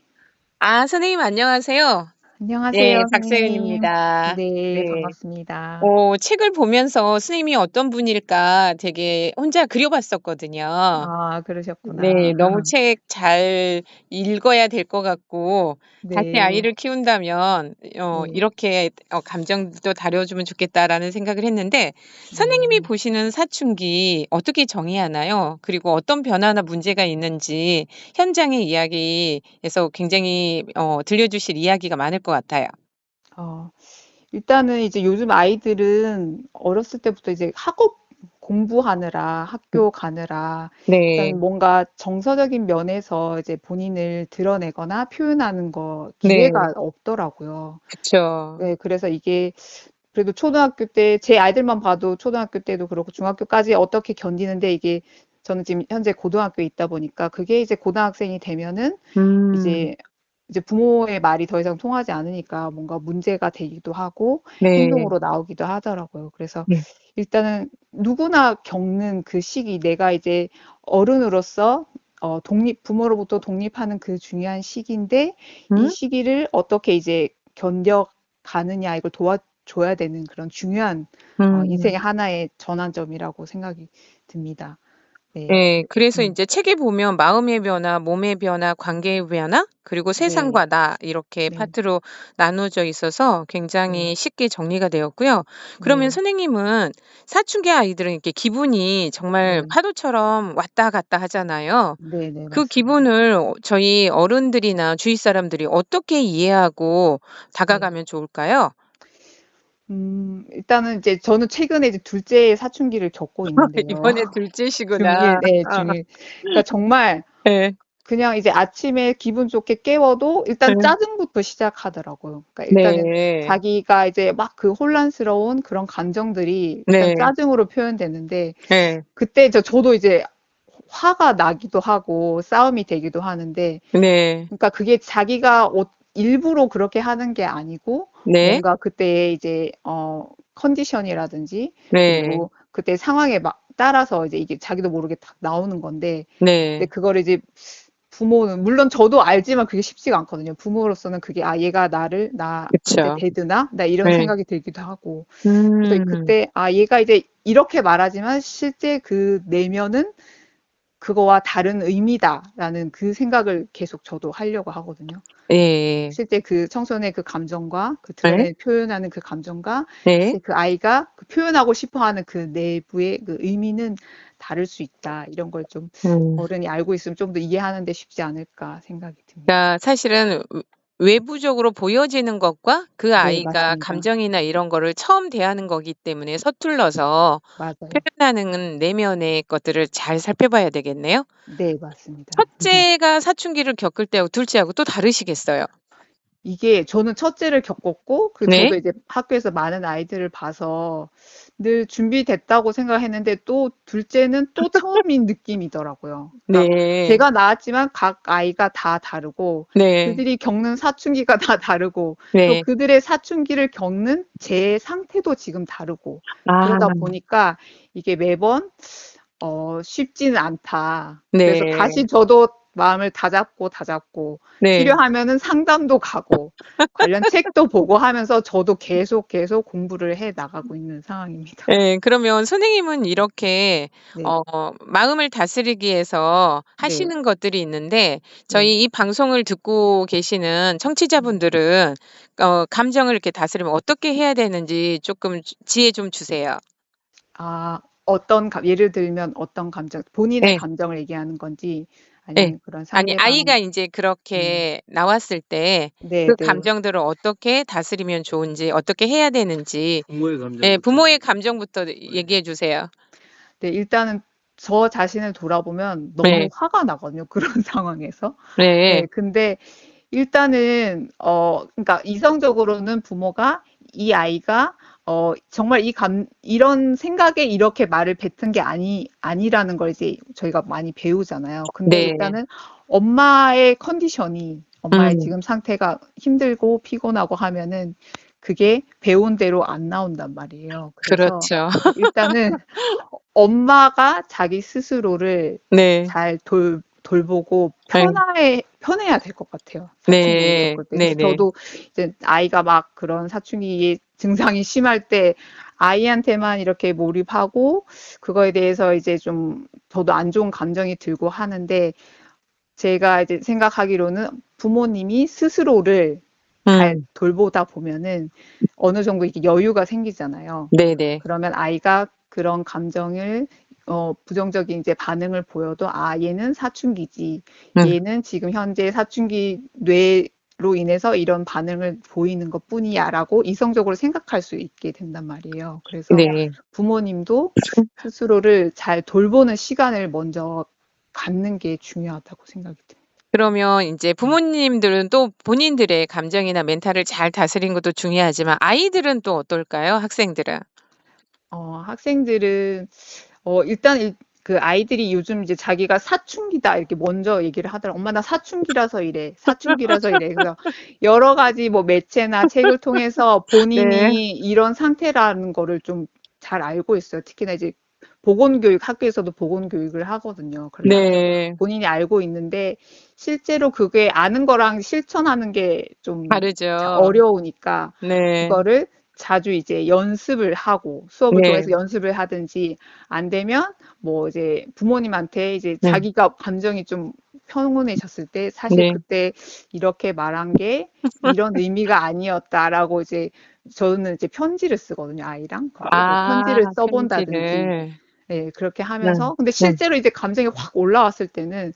S1: 선생님 안녕하세요.
S4: 안녕하세요,
S1: 네,
S4: 선생님.
S1: 박서연입니다.
S4: 네,
S1: 네.
S4: 반갑습니다.
S1: 책을 보면서 선생님이 어떤 분일까 되게 혼자 그려봤었거든요.
S4: 아,
S1: 네,
S4: 그러셨구나.
S1: 너무 책 잘 읽어야 될 것 같고, 다시
S4: 네,
S1: 아이를 키운다면,
S4: 네,
S1: 이렇게 감정도 다뤄주면 좋겠다라는 생각을 했는데, 선생님이
S4: 네.
S1: 보시는 사춘기 어떻게 정의하나요? 그리고 어떤 변화나 문제가 있는지 현장의 이야기에서 굉장히 들려주실 이야기가 많을 것 같아요.
S4: 어, 일단은 이제 요즘 아이들은 어렸을 때부터 이제 학업 공부하느라, 학교 가느라,
S1: 네,
S4: 일단 뭔가 정서적인 면에서 이제 본인을 드러내거나 표현하는 거
S1: 네,
S4: 기회가 없더라고요.
S1: 그쵸.
S4: 네, 그래서 이게 그래도 초등학교 때 제 아이들만 봐도 초등학교 때도 그렇고 중학교까지 어떻게 견디는데 이게 저는 지금 현재 고등학교에 있다 보니까 그게 이제 고등학생이 되면은
S1: 음,
S4: 이제 부모의 말이 더 이상 통하지 않으니까 뭔가 문제가 되기도 하고
S1: 네,
S4: 행동으로 나오기도 하더라고요. 그래서
S1: 네.
S4: 일단은 누구나 겪는 그 시기, 내가 이제 어른으로서 부모로부터 독립하는 그 중요한 시기인데 이
S1: 음?
S4: 시기를 어떻게 이제 견뎌가느냐 이걸 도와줘야 되는 그런 중요한
S1: 음.
S4: 인생의 하나의 전환점이라고 생각이 듭니다. 네,
S1: 네, 그래서
S4: 음,
S1: 이제 책에 보면 마음의 변화, 몸의 변화, 관계의 변화, 그리고
S4: 네,
S1: 세상과 나 이렇게
S4: 네,
S1: 파트로 나누어져 있어서
S4: 네,
S1: 굉장히 쉽게 정리가 되었고요. 그러면
S4: 네,
S1: 선생님은 사춘기 아이들은 이렇게 기분이 정말
S4: 네,
S1: 파도처럼 왔다 갔다 하잖아요.
S4: 네, 네,
S1: 그
S4: 맞습니다.
S1: 기분을 저희 어른들이나 주위 사람들이 어떻게 이해하고
S4: 네.
S1: 다가가면 좋을까요?
S4: 일단은 이제 저는 최근에 이제 둘째 사춘기를 겪고 있는데요.
S1: 이번에 둘째시구나.
S4: 네,
S1: 아,
S4: 그러니까 정말
S1: 네,
S4: 그냥 이제 아침에 기분 좋게 깨워도 일단
S1: 네,
S4: 짜증부터 시작하더라고요. 그러니까 일단은
S1: 네,
S4: 자기가 이제 막 그 혼란스러운 그런 감정들이 일단
S1: 네,
S4: 짜증으로 표현되는데
S1: 네,
S4: 그때 저도 이제 화가 나기도 하고 싸움이 되기도 하는데
S1: 네.
S4: 그러니까 그게 자기가 일부러 그렇게 하는 게 아니고
S1: 네.
S4: 뭔가 그때의 이제 컨디션이라든지
S1: 네.
S4: 그리고 그때 상황에 막 따라서 이제 이게 자기도 모르게 딱 나오는 건데 근데
S1: 네.
S4: 그거를 이제 부모는 물론 저도 알지만 그게 쉽지가 않거든요. 부모로서는 그게 얘가 나를 나한테
S1: 그쵸.
S4: 대드나? 나 이런
S1: 네.
S4: 생각이 들기도 하고 그래서
S1: 음.
S4: 그때 얘가 이제 이렇게 말하지만 실제 그 내면은 그거와 다른 의미다라는 그 생각을 계속 저도 하려고 하거든요.
S1: 예.
S4: 실제 그 청소년의 그 감정과 그
S1: 네.
S4: 표현하는 그 감정과
S1: 네.
S4: 실제 그 아이가 그 표현하고 싶어 하는 그 내부의 그 의미는 다를 수 있다. 이런 걸 좀
S1: 음.
S4: 어른이 알고 있으면 좀 더 이해하는 데 쉽지 않을까 생각이 듭니다.
S1: 그러니까 사실은 외부적으로 보여지는 것과 그
S4: 네,
S1: 아이가
S4: 맞습니다.
S1: 감정이나 이런 거를 처음 대하는 거기 때문에 서툴러서
S4: 맞아요.
S1: 표현하는 내면의 것들을 잘 살펴봐야 되겠네요.
S4: 네, 맞습니다.
S1: 첫째가 사춘기를 겪을 때하고 둘째하고 또 다르시겠어요?
S4: 이게 저는 첫째를 겪었고
S1: 네.
S4: 저도 이제 학교에서 많은 아이들을 봐서 늘 준비됐다고 생각했는데 또 둘째는 또 처음인 느낌이더라고요. 그러니까
S1: 네.
S4: 제가 낳았지만 각 아이가 다 다르고
S1: 네.
S4: 그들이 겪는 사춘기가 다 다르고 또
S1: 네.
S4: 그들의 사춘기를 겪는 제 상태도 지금 다르고
S1: 아.
S4: 그러다 보니까 이게 매번 쉽지는 않다. 그래서
S1: 네.
S4: 다시 저도 마음을 다잡고
S1: 네.
S4: 필요하면은 상담도 가고 관련 책도 보고 하면서 저도 계속 공부를 해 나가고 있는 상황입니다.
S1: 예. 그러면 선생님은 이렇게
S4: 네.
S1: 마음을 다스리기 위해서
S4: 네.
S1: 하시는 것들이 있는데
S4: 네.
S1: 저희 이 방송을 듣고 계시는
S4: 네.
S1: 청취자분들은 감정을 이렇게 다스리면 어떻게 해야 되는지 쪼끔 지혜 좀 주세요.
S4: 예를 들면 어떤 감정, 본인의
S1: 예.
S4: 감정을 얘기하는 건지
S1: 예.
S4: 아니면 그런
S1: 아니 아이가
S4: 상대방
S1: 인제
S4: 음.
S1: 그렇게 나왔을 때 그
S4: 네네.
S1: 감정들을 어떻게 다스리면 좋은지 어떻게 해야 되는지
S2: 부모의
S1: 예
S2: 감정부터.
S1: 부모의 감정부터
S2: 네.
S1: 얘기해 주세요.
S4: 네, 일단은 저 자신을 돌아보면 너무
S1: 네.
S4: 화가 나거든요. 그런 상황에서.
S1: 네.
S4: 네, 근데 일단은 그러니까 이성적으로는 부모가 이 아이가 정말 이런 생각에 이렇게 말을 뱉은 게 아니라는 걸 이제 저희가 많이 배우잖아요. 근데
S1: 네.
S4: 일단은 엄마의 엄마의
S1: 음.
S4: 지금 상태가 힘들고 피곤하고 하면은 그게 배운 대로 안 나온단 말이에요. 그래서
S1: 그렇죠.
S4: 일단은 엄마가 자기 스스로를
S1: 네.
S4: 잘 돌보고
S1: 네.
S4: 편해야 될 것 같아요. 사춘기
S1: 네.
S4: 겪을 때. 그래서
S1: 네네.
S4: 저도 이제 아이가 막 그런 사춘기 증상이 심할 때 아이한테만 이렇게 몰입하고 그거에 대해서 이제 좀 저도 안 좋은 감정이 들고 하는데 제가 이제 생각하기로는 부모님이 스스로를 잘
S1: 음.
S4: 돌보다 보면은 어느 정도 이렇게 여유가 생기잖아요.
S1: 네네.
S4: 그러면 아이가 그런 감정을 부정적인 이제 반응을 보여도 얘는 사춘기지.
S1: 음.
S4: 얘는 지금 현재 사춘기 뇌로 인해서 이런 반응을 보이는 것뿐이야라고 이성적으로 생각할 수 있게 된단 말이에요. 그래서
S1: 네.
S4: 부모님도 스스로를 잘 돌보는 시간을 먼저 갖는 게 중요하다고 생각이 듭니다.
S1: 그러면 인제 부모님들은 또 본인들의 감정이나 멘탈을 잘 다스리는 것도 중요하지만 아이들은 또 어떨까요? 학생들은?
S4: 학생들은 일단 그 아이들이 요즘 이제 자기가 사춘기다 이렇게 먼저 얘기를 하더라고요. 엄마 나 사춘기라서 이래. 사춘기라서 이래. 그래서 여러 가지 뭐 매체나 책을 통해서
S1: 네.
S4: 본인이 이런 상태라는 거를 좀 잘 알고 있어요. 특히나 이제 보건교육, 학교에서도 보건교육을 하거든요. 그래서
S1: 네.
S4: 본인이 알고 있는데 실제로 그게 아는 거랑 실천하는 게 좀
S1: 다르죠.
S4: 어려우니까
S1: 네.
S4: 그거를 자주 이제 연습을 하고 수업을
S1: 네.
S4: 통해서 연습을 하든지 안 되면 뭐 이제 부모님한테 이제
S1: 네.
S4: 자기가 감정이 좀 평온해졌을 때 사실
S1: 네.
S4: 그때 이렇게 말한 게 이런 의미가 아니었다라고 이제 저는 이제 편지를 쓰거든요, 아이랑. 그리고 뭐 편지를 써본다든지
S1: 편지를.
S4: 예, 그렇게
S1: 네.
S4: 하면서 근데
S1: 네.
S4: 실제로 이제 감정이 확 올라왔을 때는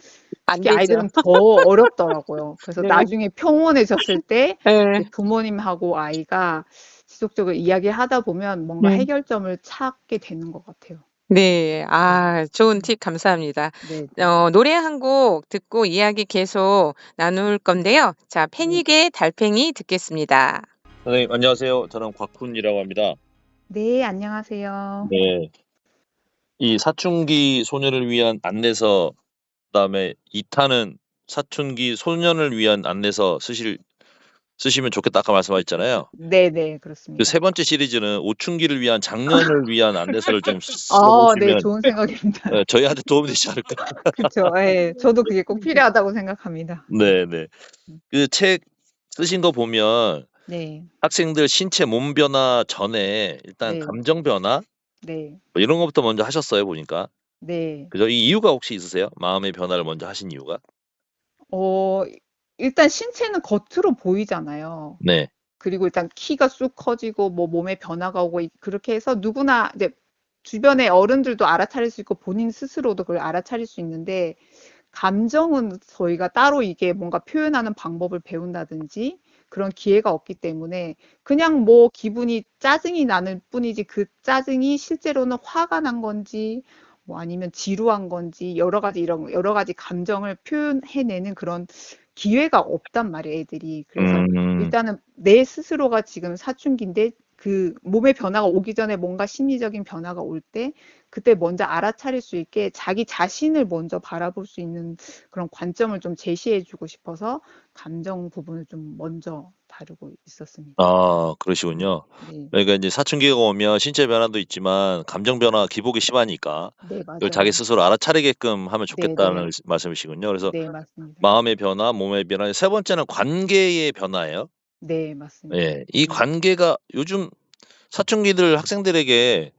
S1: 안
S4: 특히
S1: 되죠.
S4: 아이들은 더 어렵더라고요. 그래서
S1: 네.
S4: 나중에 평온해졌을 때 이제
S1: 예.
S4: 부모님하고 아이가 지속적으로 이야기하다 보면 뭔가
S1: 네.
S4: 해결점을 찾게 되는 것 같아요.
S1: 네.
S4: 네.
S1: 좋은 팁 감사합니다.
S4: 네.
S1: 노래 한 곡 듣고 이야기 계속 나눌 건데요. 자,
S4: 네.
S1: 패닉의 달팽이 듣겠습니다.
S3: 선생님 안녕하세요. 저는 곽훈이라고 합니다.
S4: 네, 안녕하세요.
S3: 네. 이 사춘기 소녀를 위한 안내서 그다음에 2탄은 사춘기 소년을 위한 안내서 쓰시면 좋겠다 아까 말씀하셨잖아요.
S4: 네네,
S3: 그
S4: 그렇습니다.
S3: 세 번째 시리즈는 오춘기를 위한 장년을 위한 안내서를 좀
S4: 네,
S3: 써보시면
S4: 좋은 생각입니다.
S3: 저희한테 도움이 되지 않을까.
S4: 그쵸. 예, 저도 그게 꼭 필요하다고 생각합니다.
S3: 네네. 그 책 쓰신 거 보면
S4: 네,
S3: 학생들 신체 몸 변화 전에 일단
S4: 네,
S3: 감정 변화
S4: 네,
S3: 뭐 이런 것부터 먼저 하셨어요 보니까.
S4: 네.
S3: 그죠? 이 이유가 혹시 있으세요? 마음의 변화를 먼저 하신 이유가?
S4: 어, 일단 신체는 겉으로 보이잖아요.
S3: 네.
S4: 그리고 일단 키가 쑥 커지고 뭐 몸에 변화가 오고 그렇게 해서 누구나 이제 주변의 어른들도 알아차릴 수 있고 본인 스스로도 그걸 알아차릴 수 있는데 감정은 저희가 따로 이게 뭔가 표현하는 방법을 배운다든지 그런 기회가 없기 때문에 그냥 뭐 기분이 짜증이 나는 뿐이지 그 짜증이 실제로는 화가 난 건지 뭐 아니면 지루한 건지 여러 가지 감정을 표현해내는 그런 기회가 없단 말이에요, 애들이. 그래서
S3: 음.
S4: 일단은 내 스스로가 지금 사춘기인데 그 몸의 변화가 오기 전에 뭔가 심리적인 변화가 올 때 그때 먼저 알아차릴 수 있게 자기 자신을 먼저 바라볼 수 있는 그런 관점을 좀 제시해 주고 싶어서 감정 부분을 좀 먼저 다루고 있었습니다.
S3: 아 그러시군요.
S4: 네.
S3: 그러니까 인제 사춘기가 오면 신체 변화도 있지만 감정 변화 기복이 심하니까
S4: 네,
S3: 그걸 자기
S4: 맞아요.
S3: 스스로 알아차리게끔 하면 좋겠다는
S4: 네네.
S3: 말씀이시군요. 그래서
S4: 네, 맞습니다.
S3: 마음의 변화, 몸의 변화, 세 번째는 관계의 변화예요.
S4: 네, 맞습니다.
S3: 예. 이 관계가 요즘 사춘기들 학생들에게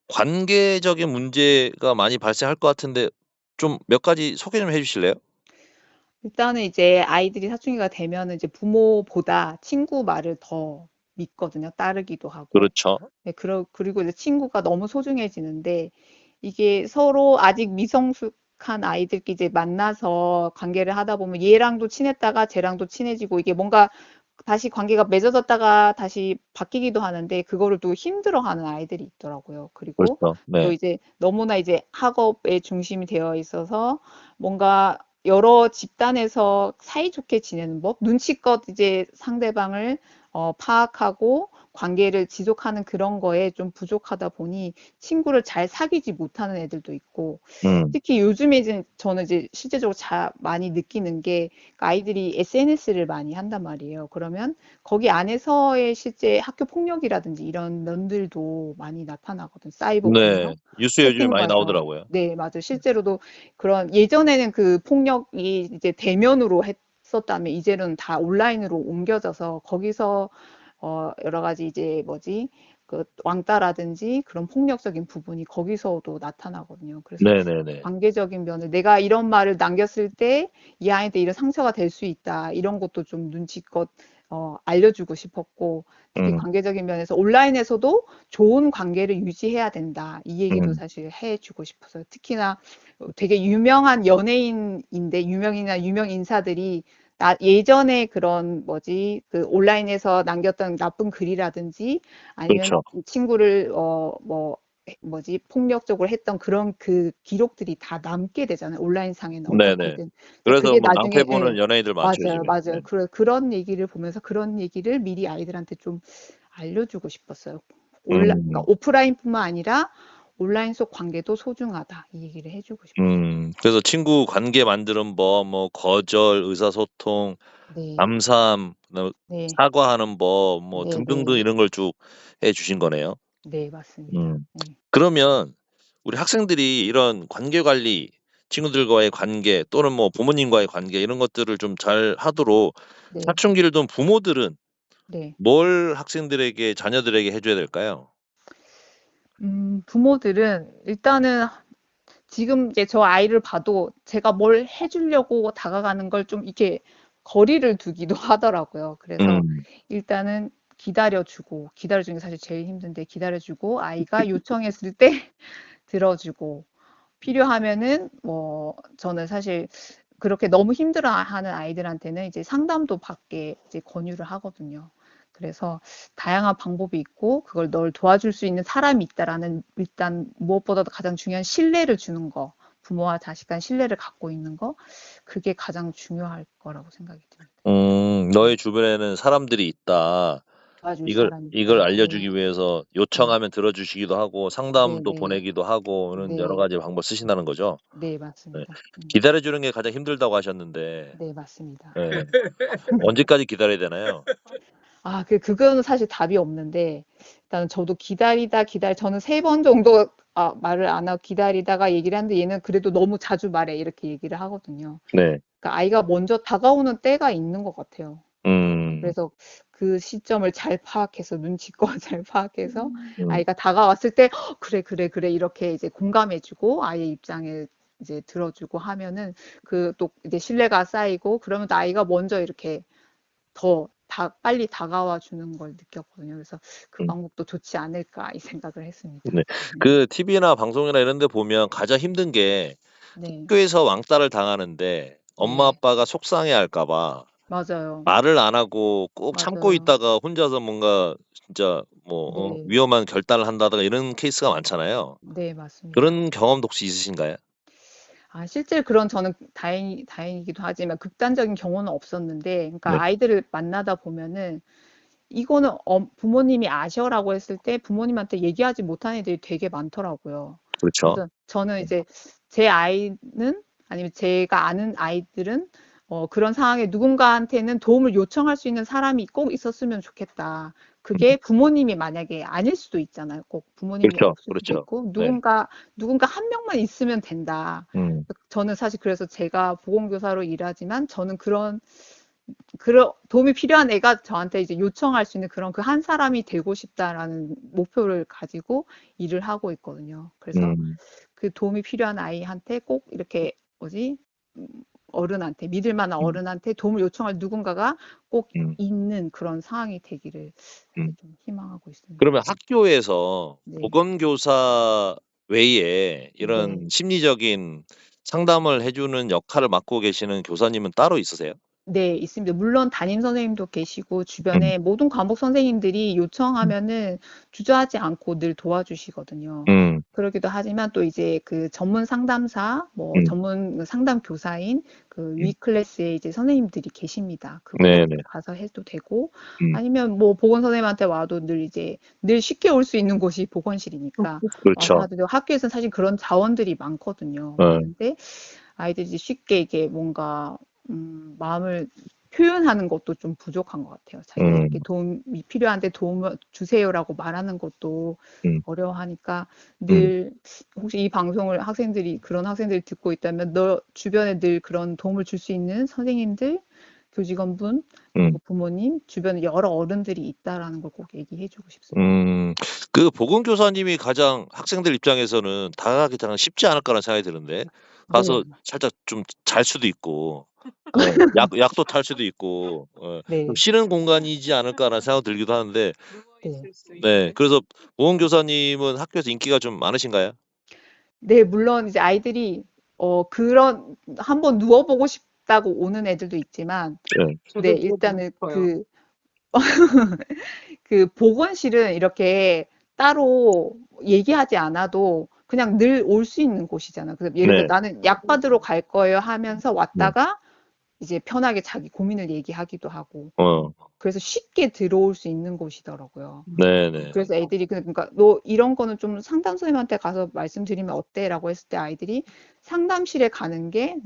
S3: 관계적인 문제가 많이 발생할 것 같은데 좀 몇 가지 소개 좀 해 주실래요?
S4: 일단은 이제 아이들이 사춘기가 되면은 이제 부모보다 친구 말을 더 믿거든요. 따르기도 하고.
S3: 그렇죠.
S4: 네, 그리고 이제 친구가 너무 소중해지는데 이게 서로 아직 미성숙한 아이들끼리 이제 만나서 관계를 하다 보면 얘랑도 친했다가 쟤랑도 친해지고 이게 뭔가 다시 관계가 맺어졌다가 다시 바뀌기도 하는데 그거를 또 힘들어하는 아이들이 있더라고요. 그리고
S3: 그렇죠.
S4: 또
S3: 네.
S4: 이제 너무나 이제 학업에 중심이 되어 있어서 뭔가 여러 집단에서 사이좋게 지내는 법, 눈치껏 이제 상대방을 파악하고 관계를 지속하는 그런 거에 좀 부족하다 보니 친구를 잘 사귀지 못하는 애들도 있고, 특히 요즘에 이제 저는 이제 실제적으로 많이 느끼는 게 아이들이 SNS를 많이 한단 말이에요. 그러면 거기 안에서의 실제 학교 폭력이라든지 이런 면들도 많이 나타나거든. 사이버
S3: 네.
S4: 폭력,
S3: 뉴스에 요즘에 많이
S4: 채팅방에서.
S3: 나오더라고요.
S4: 네, 맞아요. 실제로도 그런 예전에는 그 폭력이 이제 대면으로 했었다면 이제는 다 온라인으로 옮겨져서 거기서 여러 가지 이제 그 왕따라든지 그런 폭력적인 부분이 거기서도 나타나거든요. 그래서
S3: 네네네.
S4: 관계적인 면을 내가 이런 말을 남겼을 때 이 아이한테 이런 상처가 될 수 있다. 이런 것도 좀 눈치껏 알려주고 싶었고, 특히
S3: 음,
S4: 관계적인 면에서 온라인에서도 좋은 관계를 유지해야 된다. 이 얘기도
S3: 음,
S4: 사실 해주고 싶어서요. 특히나 되게 유명한 연예인인데, 유명인이나 유명 인사들이 예전에 그런 그 온라인에서 남겼던 나쁜 글이라든지 아니면
S3: 그렇죠.
S4: 친구를 폭력적으로 했던 그런 그 기록들이 다 남게 되잖아요. 온라인상에는
S3: 네네.
S4: 어떻게든. 근데
S3: 그래서
S4: 그게
S3: 뭐
S4: 나중에,
S3: 낭패
S4: 예,
S3: 보는 연예인들 많죠,
S4: 맞아요,
S3: 요즘에. 네.
S4: 맞아요. 그런 얘기를 보면서 그런 얘기를 미리 아이들한테 좀 알려주고 싶었어요. 그러니까
S3: 음,
S4: 오프라인뿐만 아니라 온라인 속 관계도 소중하다. 이 얘기를 해주고 싶었어요.
S3: 그래서 친구 관계 만드는 법, 뭐 거절, 의사소통,
S4: 네,
S3: 감사함,
S4: 네,
S3: 사과하는 법, 뭐
S4: 네,
S3: 등등등
S4: 네,
S3: 이런 걸 쭉 해주신 거네요.
S4: 네, 맞습니다.
S3: 음.
S4: 네,
S3: 그러면 우리 학생들이 이런 관계 관리, 친구들과의 관계 또는 뭐 부모님과의 관계 이런 것들을 좀 잘 하도록
S4: 네,
S3: 사춘기를 둔 부모들은
S4: 네.
S3: 뭘 학생들에게, 자녀들에게 해줘야 될까요?
S4: 부모들은 일단은 지금 이제 저 아이를 봐도 제가 뭘 해주려고 다가가는 걸 좀 이렇게 거리를 두기도 하더라고요. 그래서
S3: 음,
S4: 일단은 기다려주는 게 사실 제일 힘든데 기다려주고 아이가 요청했을 때 들어주고 필요하면은 저는 사실 그렇게 너무 힘들어하는 아이들한테는 이제 상담도 받게 이제 권유를 하거든요. 그래서 다양한 방법이 있고 그걸 널 도와줄 수 있는 사람이 있다라는 일단 무엇보다도 가장 중요한 신뢰를 주는 거, 부모와 자식 간 신뢰를 갖고 있는 거, 그게 가장 중요할 거라고 생각이 듭니다. 네.
S3: 너의 주변에는 사람들이 있다.
S4: 도와줄
S3: 이걸
S4: 사람이
S3: 이걸
S4: 있다. 네,
S3: 알려주기 위해서
S4: 네,
S3: 요청하면 들어주시기도 하고
S4: 네,
S3: 상담도
S4: 네,
S3: 보내기도 하고 이런 여러
S4: 네,
S3: 가지 방법 쓰신다는 거죠.
S4: 네,
S3: 네.
S4: 맞습니다.
S3: 기다려주는 게 가장 힘들다고 하셨는데,
S4: 네, 맞습니다.
S3: 네. 언제까지 기다려야 되나요?
S4: 그거는 사실 답이 없는데, 일단 저도 저는 3번 정도 말을 안 하고 기다리다가 얘기를 하는데 얘는 그래도 너무 자주 말해. 이렇게 얘기를 하거든요.
S3: 네.
S4: 그러니까 아이가 먼저 다가오는 때가 있는 것 같아요.
S3: 음,
S4: 그래서 그 시점을 잘 파악해서, 눈치껏 잘 파악해서
S3: 음,
S4: 아이가 다가왔을 때, 그래, 그래, 그래. 이렇게 이제 공감해주고 아이의 입장에 이제 들어주고 하면은 또 이제 신뢰가 쌓이고 그러면 또 아이가 먼저 이렇게 빨리 다가와 주는 걸 느꼈거든요. 그래서 그
S3: 음.
S4: 방법도 좋지 않을까 이 생각을 했습니다.
S3: 네. 그 TV나 방송이나 이런 데 보면 가장 힘든 게
S4: 네,
S3: 학교에서 왕따를 당하는데 엄마
S4: 네,
S3: 아빠가 속상해 할까 봐
S4: 맞아요.
S3: 말을 안 하고 꼭 참고
S4: 맞아요.
S3: 있다가 혼자서 뭔가 진짜 뭐
S4: 네,
S3: 위험한 결단을 한다든가 이런 케이스가 많잖아요.
S4: 네, 맞습니다.
S3: 그런 경험도 혹시 있으신가요?
S4: 실제 그런 저는 다행이기도 하지만 극단적인 경우는 없었는데,
S3: 네.
S4: 그러니까 아이들을 만나다 보면은 이거는 부모님이 아셔라고 했을 때 부모님한테 얘기하지 못한 애들이 되게 많더라고요.
S3: 그렇죠.
S4: 그래서 저는 이제 제 아이는 아니면 제가 아는 아이들은 그런 상황에 누군가한테는 도움을 요청할 수 있는 사람이 꼭 있었으면 좋겠다.
S3: 음.
S4: 그게 부모님이 만약에 아닐 수도 있잖아요. 꼭 부모님이
S3: 그렇죠.
S4: 없을 수도
S3: 그렇죠.
S4: 있고
S3: 네.
S4: 누군가 한 명만 있으면 된다.
S3: 음.
S4: 저는 사실 그래서 제가 보건교사로 일하지만 저는 도움이 필요한 애가 저한테 이제 요청할 수 있는 그런 그 한 사람이 되고 싶다라는 목표를 가지고 일을 하고 있거든요. 그래서
S3: 음.
S4: 그 도움이 필요한 아이한테 꼭 이렇게 음, 어른한테 믿을 만한
S3: 음.
S4: 어른한테 도움을 요청할 누군가가 꼭
S3: 음.
S4: 있는 그런 상황이 되기를
S3: 음.
S4: 좀 희망하고 있습니다.
S3: 그러면 학교에서
S4: 네,
S3: 보건교사 외에
S4: 네.
S3: 이런 심리적인 상담을 해 주는 역할을 맡고 계시는 교사님은 따로 있으세요?
S4: 네, 있습니다. 물론 담임 선생님도 계시고 주변에 모든 과목 선생님들이 요청하면은 주저하지 않고 늘 도와주시거든요. 그러기도 하지만 또 이제 그 전문 상담사, 뭐 전문 상담 교사인 그 위 클래스에 이제 선생님들이 계십니다. 그분들
S5: 네네.
S4: 가서 해도 되고
S5: 음.
S4: 아니면 뭐 보건 선생님한테 와도 늘 이제 늘 쉽게 올 수 있는 곳이 보건실이니까 와서
S5: 그렇죠.
S4: 하도 되고 학교에서는 사실 그런 자원들이 많거든요.
S5: 네.
S4: 많은데 아이들이 이제 쉽게 이게 뭔가 마음을 표현하는 것도 좀 부족한 것 같아요. 자기에게 도움이 필요한데 도움을 주세요라고 말하는 것도
S5: 음.
S4: 어려워하니까 늘 혹시 이 방송을 학생들이 그런 학생들이 듣고 있다면 너 주변에 늘 그런 도움을 줄 수 있는 선생님들, 교직원분, 그리고 부모님, 주변에 여러 어른들이 있다라는 걸 꼭 얘기해주고 싶습니다.
S5: 그 보건교사님이 가장 학생들 입장에서는 다가가기 가장 쉽지 않을까라는 생각이 드는데 가서
S4: 네,
S5: 살짝 좀 잘 수도 있고 약도 탈 수도 있고 좀
S4: 네,
S5: 쉬는 공간이지 않을까라는 생각이 들기도 하는데
S4: 네.
S5: 네, 그래서 보건교사님은 학교에서 인기가 좀 많으신가요?
S4: 네, 물론 이제 아이들이 그런 한번 누워보고 싶다고 오는 애들도 있지만,
S5: 네.
S4: 네, 일단은 그 보건실은 이렇게 따로 얘기하지 않아도 그냥 늘 올 수 있는 곳이잖아. 그래서 예를 들어
S5: 네.
S4: 나는 약 받으러 갈 거예요 하면서
S5: 네.
S4: 왔다가 이제 편하게 자기 고민을 얘기하기도 하고,
S5: 어.
S4: 그래서 쉽게 들어올 수 있는 곳이더라고요.
S5: 네네.
S4: 그래서 애들이 그러니까 너 이런 거는 좀 상담 선생님한테 가서 말씀드리면 어때라고 했을 때 아이들이 상담실에 가는 게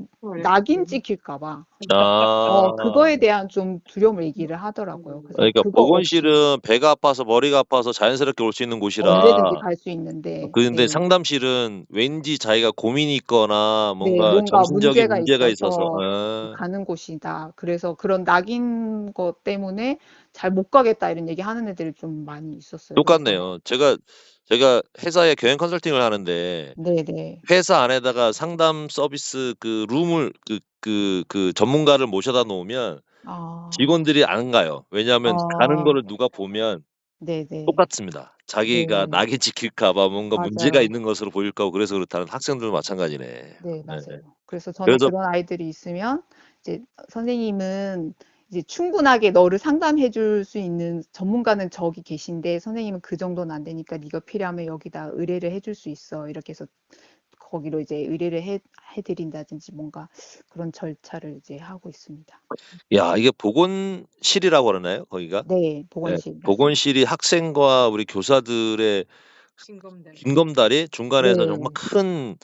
S4: 낙인 찍힐까 봐
S5: 아.
S4: 그거에 대한 좀 두려움을 얘기를 하더라고요. 그래서
S5: 그러니까
S4: 그거 없이
S5: 보건실은 배가 아파서 머리가 아파서 자연스럽게 올 수 있는
S4: 언제든지
S5: 곳이라
S4: 갈 수 있는데,
S5: 근데
S4: 네,
S5: 상담실은 왠지 자기가 고민이 있거나
S4: 네,
S5: 뭔가
S4: 뭔가
S5: 정신적인
S4: 문제가
S5: 문제가 있어서
S4: 있어서 가는 곳이다. 그래서 그런 낙인 것 때문에 잘 못 가겠다 이런 얘기 하는 애들이 좀 많이 있었어요. 그래서
S5: 똑같네요. 제가 회사에 경영 컨설팅을 하는데
S4: 네네.
S5: 회사 안에다가 상담 서비스 그 룸을 그 전문가를 모셔다 놓으면
S4: 아,
S5: 직원들이 안 가요. 왜냐하면 가는
S4: 아,
S5: 거를 누가 보면
S4: 네네.
S5: 똑같습니다. 자기가
S4: 네,
S5: 낙인 찍힐까 봐 뭔가 문제가
S4: 맞아요.
S5: 있는 것으로 보일까 봐 그래서 그렇다는 학생들도 마찬가지네.
S4: 네,
S5: 네.
S4: 맞아요. 그래서 저는
S5: 그래서
S4: 그런 아이들이 있으면 이제 선생님은 이제 충분하게 너를 상담해 줄 수 있는 전문가는 저기 계신데 선생님은 그 정도는 안 되니까 네가 필요하면 여기다 의뢰를 해줄 수 있어. 이렇게 해서 거기로 이제 의뢰를 해드린다든지 뭔가 그런 절차를 이제 하고 있습니다.
S5: 야, 이게 보건실이라고 그러나요? 거기가?
S4: 네,
S5: 네.
S4: 보건실 맞습니다.
S5: 보건실이 학생과 우리 교사들의 징검다리 중간에서 정말
S4: 네,
S5: 큰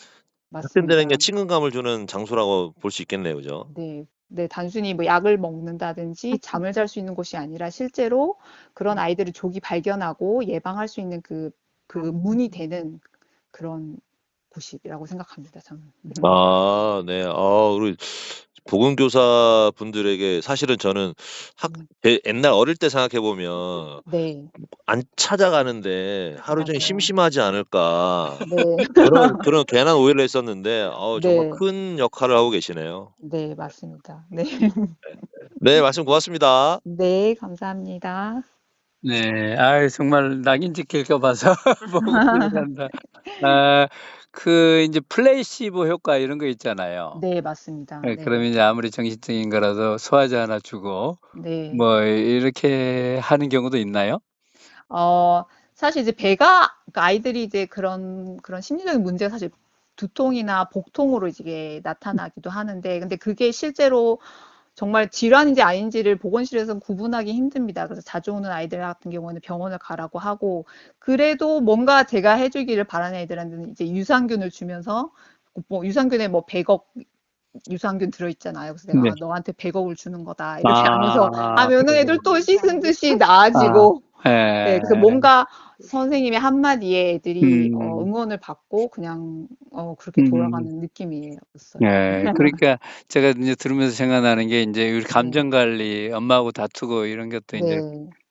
S5: 학생들에게
S4: 맞습니다.
S5: 친근감을 주는 장소라고 볼 수 있겠네요. 그죠?
S4: 네, 네, 단순히 뭐 약을 먹는다든지 잠을 잘 수 있는 곳이 아니라 실제로 그런 아이들을 조기 발견하고 예방할 수 있는 그 문이 되는 그런 곳이라고 생각합니다, 저는.
S5: 아, 네. 우리 보건교사 분들에게 사실은 저는 옛날 어릴 때 생각해 보면
S4: 네,
S5: 안 찾아가는데 하루 종일
S4: 맞아요.
S5: 심심하지 않을까
S4: 네,
S5: 그런 괜한 오해를 했었는데 정말
S4: 네,
S5: 큰 역할을 하고 계시네요.
S4: 네, 맞습니다. 네,
S5: 네, 말씀 고맙습니다.
S4: 네, 감사합니다.
S2: 네, 정말 낙인 찍힐까 봐서 보고 한다. 아, 이제 플레이시보 효과 이런 거 있잖아요.
S4: 네, 맞습니다.
S2: 예,
S4: 네,
S2: 그러면 이제 아무리 정신적인 거라도 소화제 하나 주고
S4: 네.
S2: 뭐 이렇게 하는 경우도 있나요?
S4: 사실 이제 그러니까 아이들이 이제 그런 심리적인 문제가 사실 두통이나 복통으로 이제 나타나기도 하는데, 근데 그게 실제로 정말 질환인지 아닌지를 보건실에서 구분하기 힘듭니다. 그래서 자주 오는 아이들 같은 경우는 병원을 가라고 하고, 그래도 뭔가 제가 해주기를 바라는 애들한테는 이제 유산균을 주면서, 뭐 유산균에 뭐 100억 유산균 들어있잖아요. 그래서 내가
S2: 네.
S4: 너한테 100억을 주는 거다 이렇게 하면서
S2: 아,
S4: 하면은 애들 또 씻은 듯이
S2: 아,
S4: 나아지고, 네,
S2: 예.
S4: 그래서 뭔가 선생님의 한마디에 애들이
S2: 음,
S4: 응원을 받고 그냥 그렇게
S2: 음.
S4: 돌아가는 느낌이었어요.
S2: 예, 그러니까 제가 이제 들으면서 생각나는 게 이제 우리
S4: 네,
S2: 감정 관리, 엄마하고 다투고 이런 것도 이제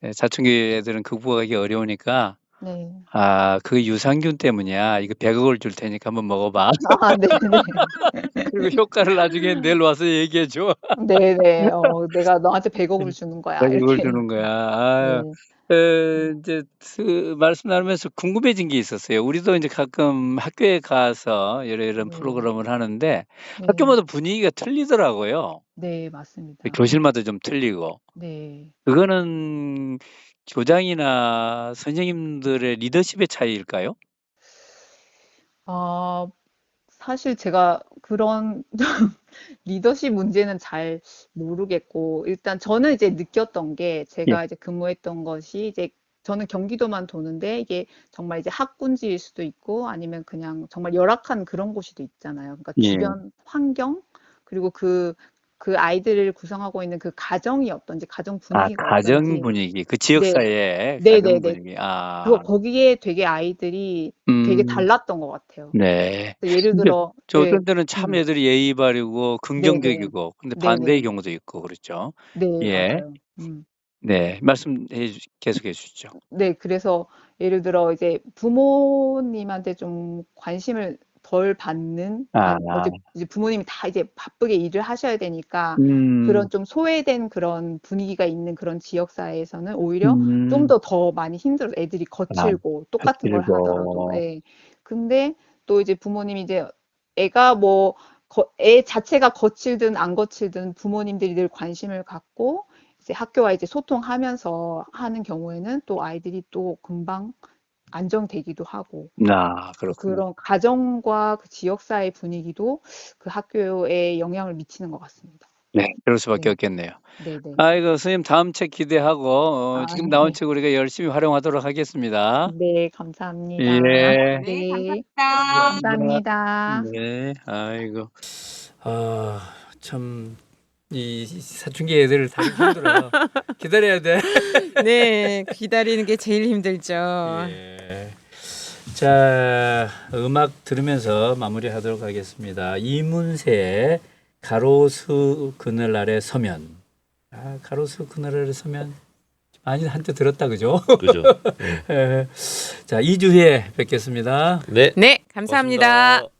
S4: 네,
S2: 사춘기 애들은 극복하기 어려우니까
S4: 네.
S2: 아, 그 유산균 때문이야. 이거 100억을 줄 테니까 한번 먹어봐.
S4: 아, 네네.
S2: 그리고 효과를 나중에 내일 와서 얘기해 줘.
S4: 네네. 내가 너한테 100억을 주는 거야.
S2: 100억을
S4: 이렇게.
S2: 주는 거야. 아유.
S4: 네.
S2: 이제 그 말씀 나누면서 궁금해진 게 있었어요. 우리도 이제 가끔 학교에 가서 이런
S4: 네.
S2: 프로그램을 하는데
S4: 네.
S2: 학교마다 분위기가 틀리더라고요.
S4: 네, 맞습니다.
S2: 교실마다 좀 틀리고.
S4: 네.
S2: 그거는 교장이나 선생님들의 리더십의 차이일까요?
S4: 어, 사실 제가 그런 리더십 문제는 잘 모르겠고, 일단 저는 이제 느꼈던 게,
S2: 예.
S4: 제가 이제 근무했던 것이 이제 저는 경기도만 도는데, 이게 정말 이제 학군지일 수도 있고, 아니면 그냥 정말 열악한 그런 곳이도 있잖아요. 그러니까
S2: 예.
S4: 주변 환경, 그리고 그 아이들을 구성하고 있는 그 가정이 어떤지, 가정
S2: 아,
S4: 분위기가
S2: 가정
S4: 어떤지.
S2: 분위기, 그
S4: 네,
S2: 지역사회의 가정
S4: 네네네.
S2: 분위기. 아,
S4: 거기에 되게 아이들이 되게
S2: 음,
S4: 달랐던 것 같아요.
S2: 네.
S4: 그래서 예를
S2: 근데
S4: 들어,
S2: 저
S4: 네,
S2: 어떤 때는 참 애들이 예의 바르고
S4: 네네,
S2: 긍정적이고, 근데 반대의
S4: 네네,
S2: 경우도 있고, 그렇죠.
S4: 네,
S2: 예.
S4: 맞아요.
S2: 네. 계속해 주시죠.
S4: 네, 그래서 예를 들어 이제 부모님한테 좀 관심을 덜 받는,
S2: 아,
S4: 이제 부모님이 다 이제 바쁘게 일을 하셔야 되니까
S2: 음,
S4: 그런 좀 소외된 그런 분위기가 있는 그런 지역사회에서는 오히려 좀
S2: 음,
S4: 더 많이 힘들어. 애들이
S2: 아,
S4: 거칠고 똑같은 걸 하더라도.
S2: 거칠고,
S4: 예. 근데 또 이제 부모님이 이제 애가 뭐 애 자체가 거칠든 안 거칠든 부모님들이 늘 관심을 갖고 이제 학교와 이제 소통하면서 하는 경우에는 또 아이들이 또 금방 안정되기도 하고 또
S2: 그렇군요.
S4: 그런 가정과 그 지역사회 분위기도 그 학교에 영향을 미치는 것 같습니다.
S2: 네, 그럴 수밖에
S4: 네,
S2: 없겠네요.
S4: 네네.
S2: 아이고, 선생님 다음 책 기대하고,
S4: 아,
S2: 지금 나온
S4: 네.
S2: 책 우리가 열심히 활용하도록 하겠습니다.
S4: 네, 감사합니다.
S2: 예.
S1: 네,
S4: 네,
S1: 감사합니다.
S4: 감사합니다.
S2: 네, 아이고. 아, 참, 이 사춘기 애들을 다루기 힘들어. 기다려야 돼.
S1: 네, 기다리는 게 제일 힘들죠.
S2: 예. 자, 음악 들으면서 마무리하도록 하겠습니다. 이문세의 가로수 그늘 아래 서면. 아, 가로수 그늘 아래 서면. 많이 한때 들었다, 그죠?
S3: 그죠?
S2: 예. 자, 2주 후에 뵙겠습니다.
S3: 네.
S1: 네, 감사합니다.
S3: 고맙습니다.